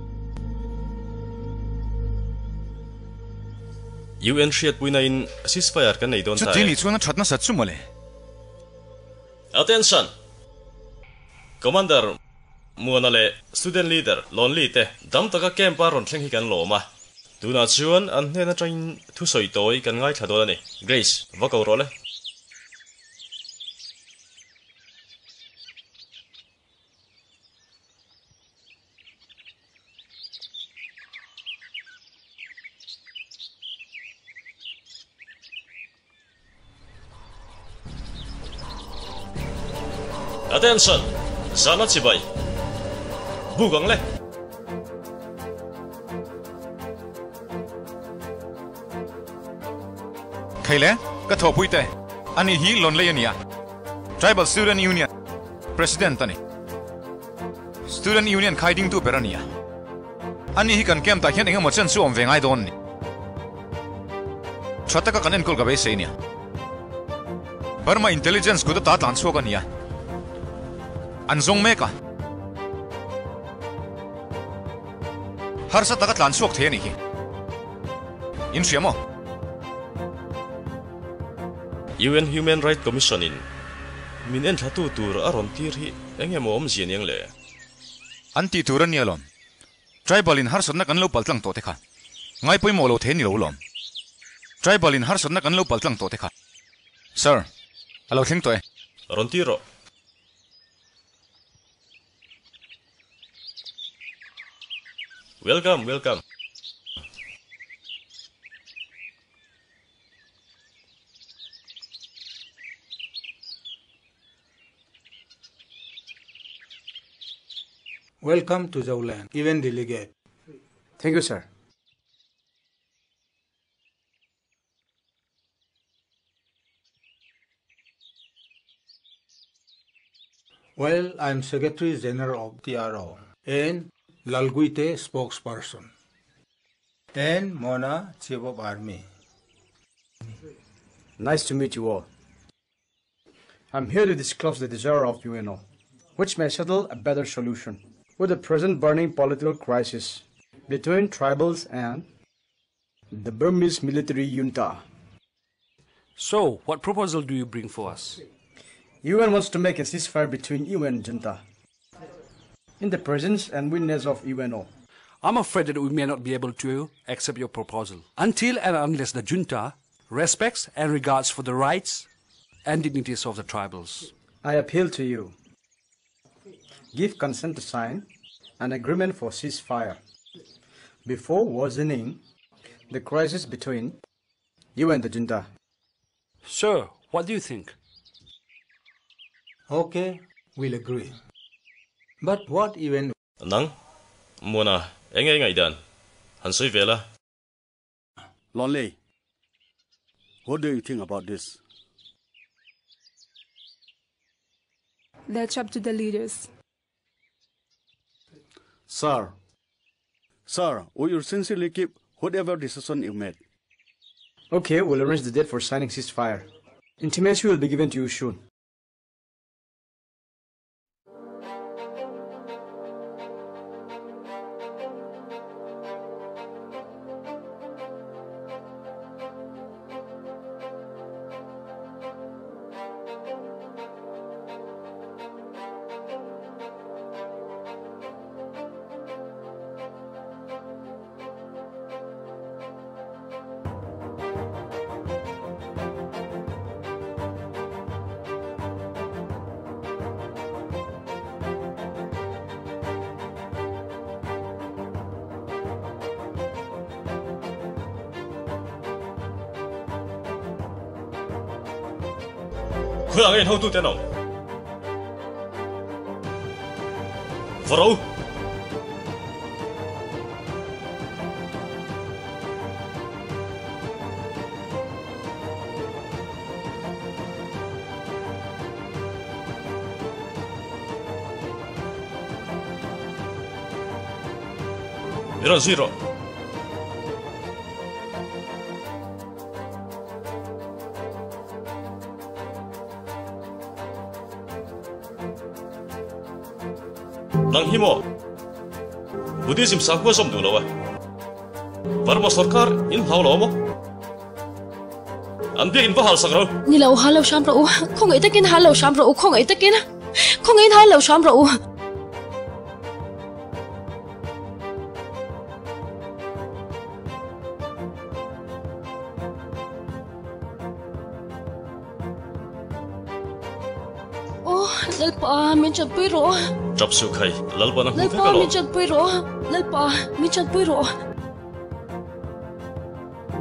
UN shiat puina in ceasefire kan nei don ta chini chuan thatna sat chumale attention commander muanale student leader lonely te dam taka campa ron thleng hi kan loma tuna chuan an hena train thu soi toi kan ngai thadol ani Grace vako role Attention, sana chibai. Bugang le. Kaile, ka thopui te. Ani hi lonely ania. Tribal Student Union President ani. Student Union khaiding tu berania. Ani hi kan kem ta hian engemaw chen chu om vengai don ni. Chataka kanen kol ga be seinia. Burma intelligence ku ta tlan chuak ania. Anzong meka har sa takat lan suak the ni hi in siamo UN Human Rights Commission in min en thatu tur aron tir hi enge mom zian yang le anti turan ni alom tribal in har sotna kan lo paltlang to te kha ngai poi mo lo the ni lo lom tribal in har sotna kan lo paltlang to te kha sir alo thing to e aron tiro welcome Welcome to Zauland, event delegate. Thank you, sir. Well, I'm Secretary General of TRO and Lalguite spokesperson. And Mona, Chief of Army. Nice to meet you all. I'm here to disclose the desire of UNO, which may settle a better solution with the present burning political crisis between tribals and the Burmese military junta. So, what proposal do you bring for us? UN wants to make a ceasefire between UN and junta in the presence and witness of UNO. I'm afraid that we may not be able to accept your proposal until and unless the junta respects and regards for the rights and dignities of the tribals. I appeal to you. Give consent to sign an agreement for ceasefire before worsening the crisis between you and the junta. Sir, what do you think? Okay, we'll agree. But what even... Nang, Mona, engai dan, hansoi vela. Lonely, what do you think about this? That's up to the leaders. Sir, we will sincerely keep whatever decision you made. Okay, we'll arrange the date for signing ceasefire. Intimacy will be given to you soon. Khuyang en hau tu tenong. Farau. Iran zero. Nang himo, Buddhism sakwa som dulu wah. Parma sarkar in hau lomo. Andi in bahal sakro. Ni lau halau sham rau, kong ai takin halau sham rau, kong ai takin, kong ai halau sham rau. Lalpa, mi chat pui ro. Chop su khai, lalpa na hung Lalpa, mi chat pui ro. Lalpa, mi chat pui ro.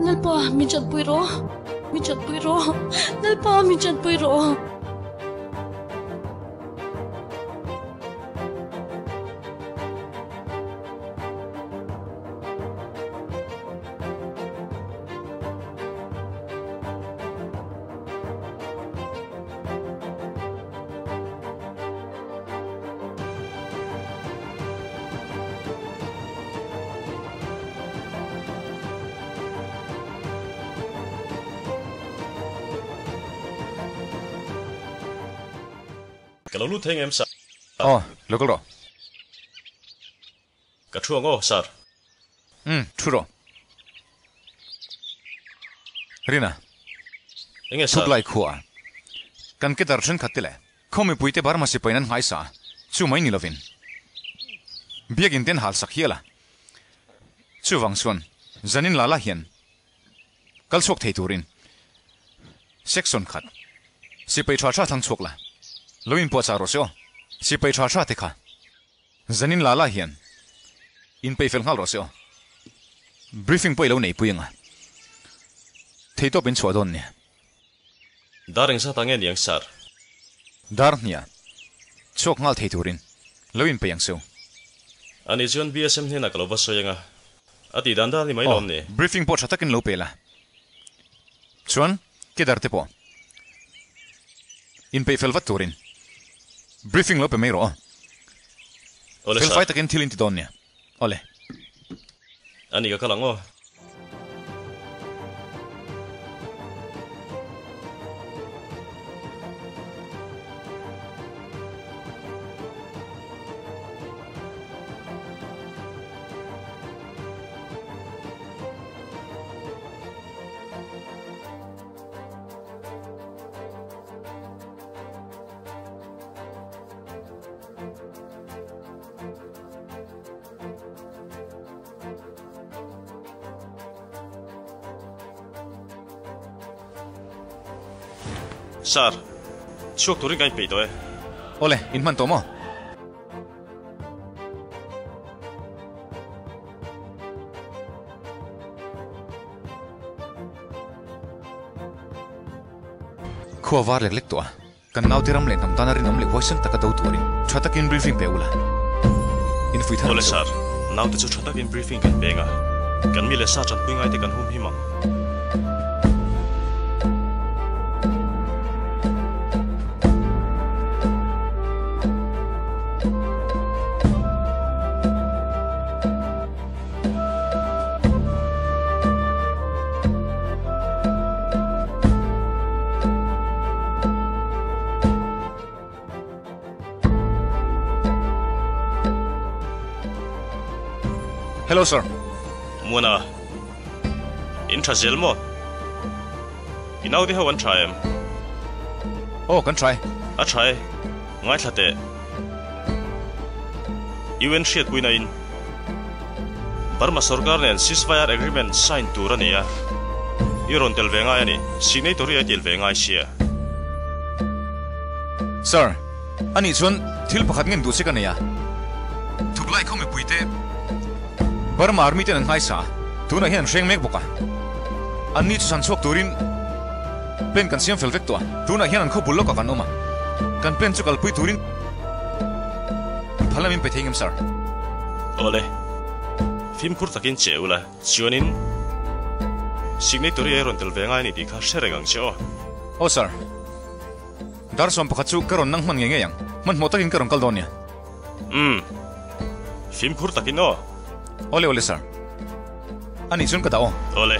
Lalpa, mi chat pui ro. Mi chat pui ro. Lalpa, mi chat pui ro. Kalau lu theng em sa. Oh, local ro. Katuang oh sar. True. Rina. Inge sar. Supply khua. Kan ke darshan khatile. Không puite bar mà si painan ngai sa chu mai ni lovin biagin ten hal sak hiala chu wang suan zanin lala hian kal sok thei turin section khat si pai tha tha thang chok la loin po cha ro seo si pai tha tha te kha zanin lala hian in pai fel ngal ro seo briefing poi lo nei puinga thei to bin chwa don ne daring sa tangen yang sar dar nia chok ngal thei turin loin pai yang seo ani chuan BSM hne na kalo va soyanga ati danda ni mai lom ne briefing po thatakin lo pela chuan ke dar te po in pai fel va turin briefing lo pe mai ro ole fel fight again thilin ti don ne ole ani ka kalango Sar, chuộc túi cái bị tôi. Ole, in man tomo. Khua var lek lek tua. Kan nau tiram le nam tanarin am le voice tak dau tuarin. Chatakin briefing pe ula. In fui thar. Ole sar, nau te chu chatakin briefing kan benga. Kan mi le sa chat pui ngai te kan hum hi mang. Hello, sir. Muna. Intrazel mo. Inaw di hawan try em. Oh, can try. A try. Ngai thate. UN shit pui na in. Burma sarkar ne ceasefire agreement sign tura niya. Iron tel venga yani. Signatory atil venga sia. Sir, ani chuan thil pakhat ngin du se kan ya. Thuklai khomi puite. Burma army ten ngai sa tuna hian reng mek boka anni chu san chok turin pen kan siam fel vek to tuna hian an kho bullo ka kan oma kan pen chu kal pui turin phalamin pe thengem sir ole film kur takin cheula chuanin signatory iron tel venga ni di kha seregang cheo oh sir dar som pakhat chu karon nang man nge yang man mo takin karon kal don ya film kur takin no Ole ole sir. Ani chun ka dao. Ole.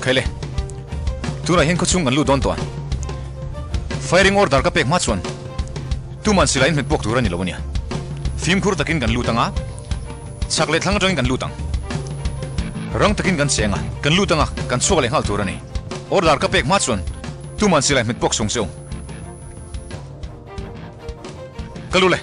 Khaile. Tura hen ko chung an lu don to. Firing order ka pek ma chuan. Tu man silain met bok tura ni lonia. Film khur takin kan lu tanga. Chakle thlang jong kan lu tang. Rang takin kan senga. Kan lu tanga kan chuak le hal tura ni. Order ka pek ma chuan. Tu man silain met bok song seo. Kalule.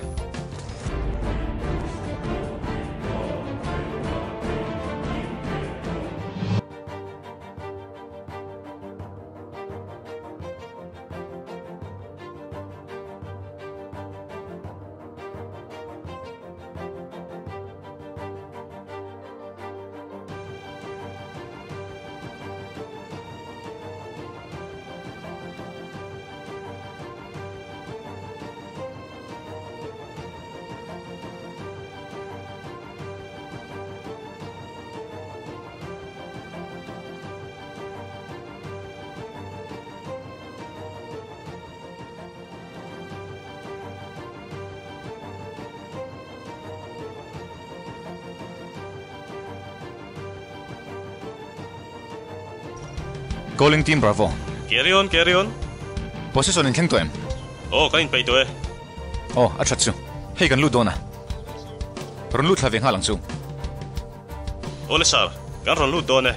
Calling team Bravo. Carry on, carry on. Position in keng to em. Oh, kain pay to eh. Oh, achat chu. Hey kan lu dona. Ron lu thaveng halang chu. Ole sir, kan ron lu done.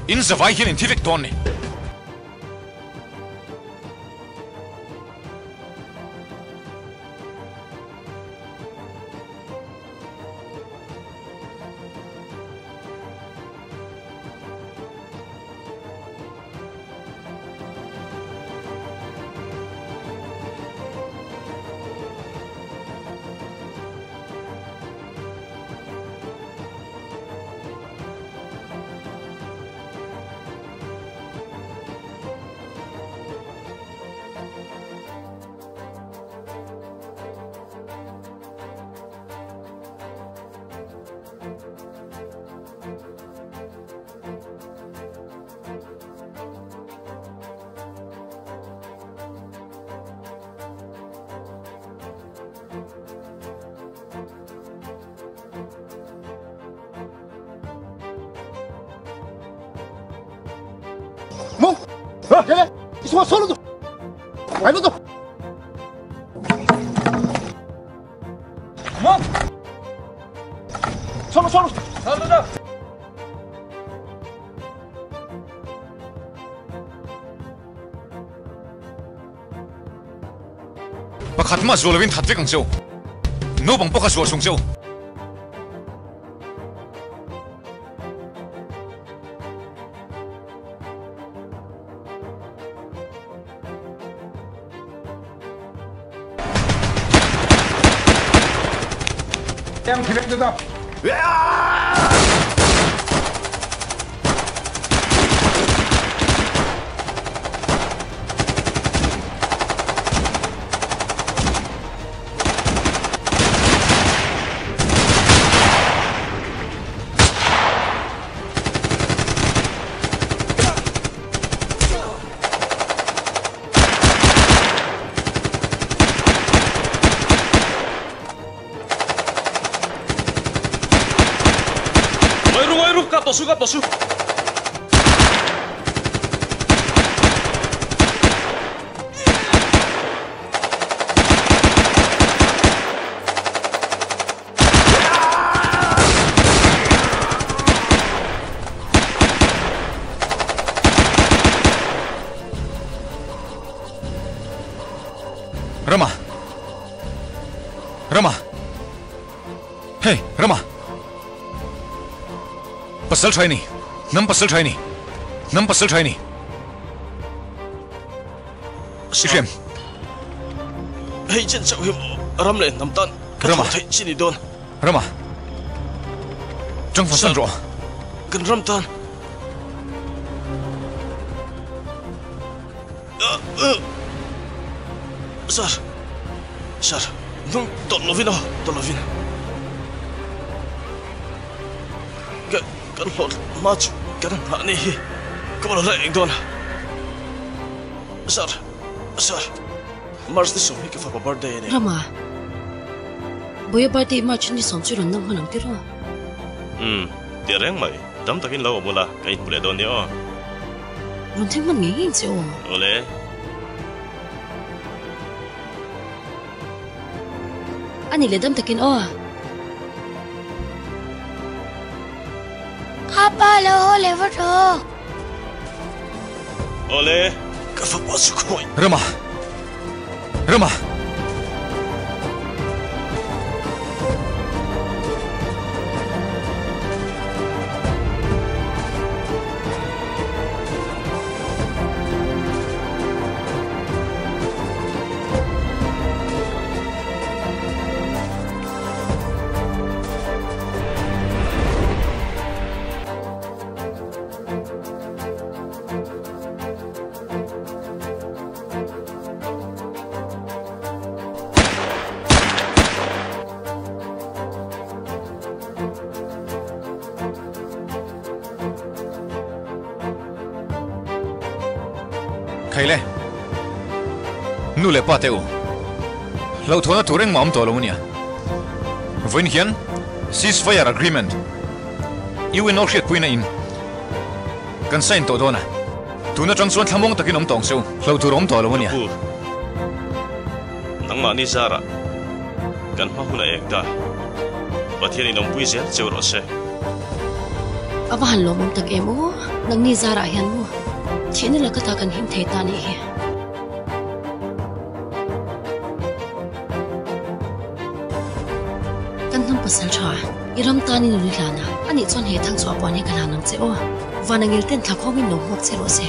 in zawai hian in thivek ton ni Kaya, iswa solo to. Ano to? Mo. Solo. Solo to. pakhat ma zolawin thatvek ang zo no bang poka zol sung zo Yang tidak tetap. Kaposu. Rama. Hey, Rama. Pasal try ni. Nam pasal try ni. Shem. Hey, jen chau him ram le nam tan. Rama. Hey, chini don. Rama. Jang fasan ro. Kan ram tan. Sir. Nung tollovin. Kan hot match kan hani. Kamu lah yang don. Sir. Mars ni sumi ke fa birthday ni. Rama. Boya birthday match ni song churan nang hanang kiro. Dia reng mai. Dam takin lau mula kain boleh don dia. Nanti man ngingin sih oh. Boleh. Ani le dam takin oh. Apa lo lever to? Oleh, kafa pasukoi. Rama. Kaile. Nu le pa teu. Lau thona tureng mam to lo nia. Voin hian ceasefire agreement. You will not get puina in. Kan sign to dona. Tuna changsuan thamong takin om tong seu. Lau turom to lo nia. Nang ma ni sara. Kan ma huna ekta. Pathian inom puise cheu ro se. abahan lo mong tag emo nang ni zara hian mo thina la ka ta kan him thei ta ni hi kan nam pasal tha iram ta ni nu hlana ani chon he thang chu apani kan hanam che o wanangil ten thakhomin no hok che ro se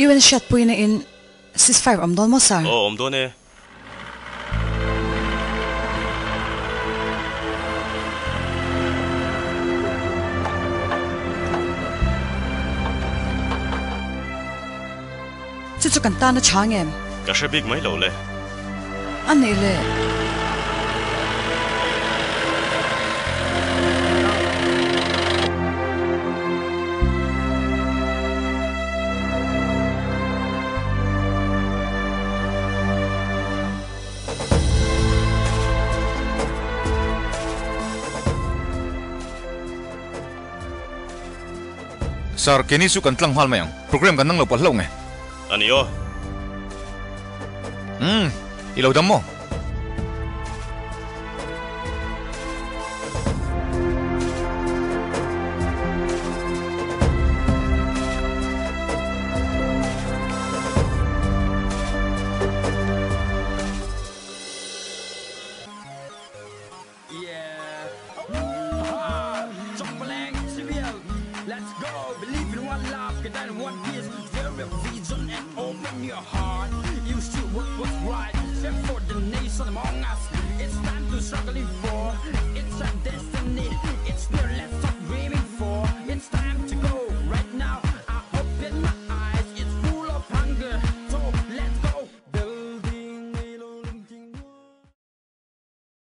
UN shot puina in ceasefire omdon mo sir. Oh, omdon eh. Chu kan ta na changem. Ka shabik mai lo le. Ani le. Sir, kini su kan tlang hal mayang. Program kan nang lo pal lo nge. Ani yo. Ilaw dam mo. Struggling for, it's time to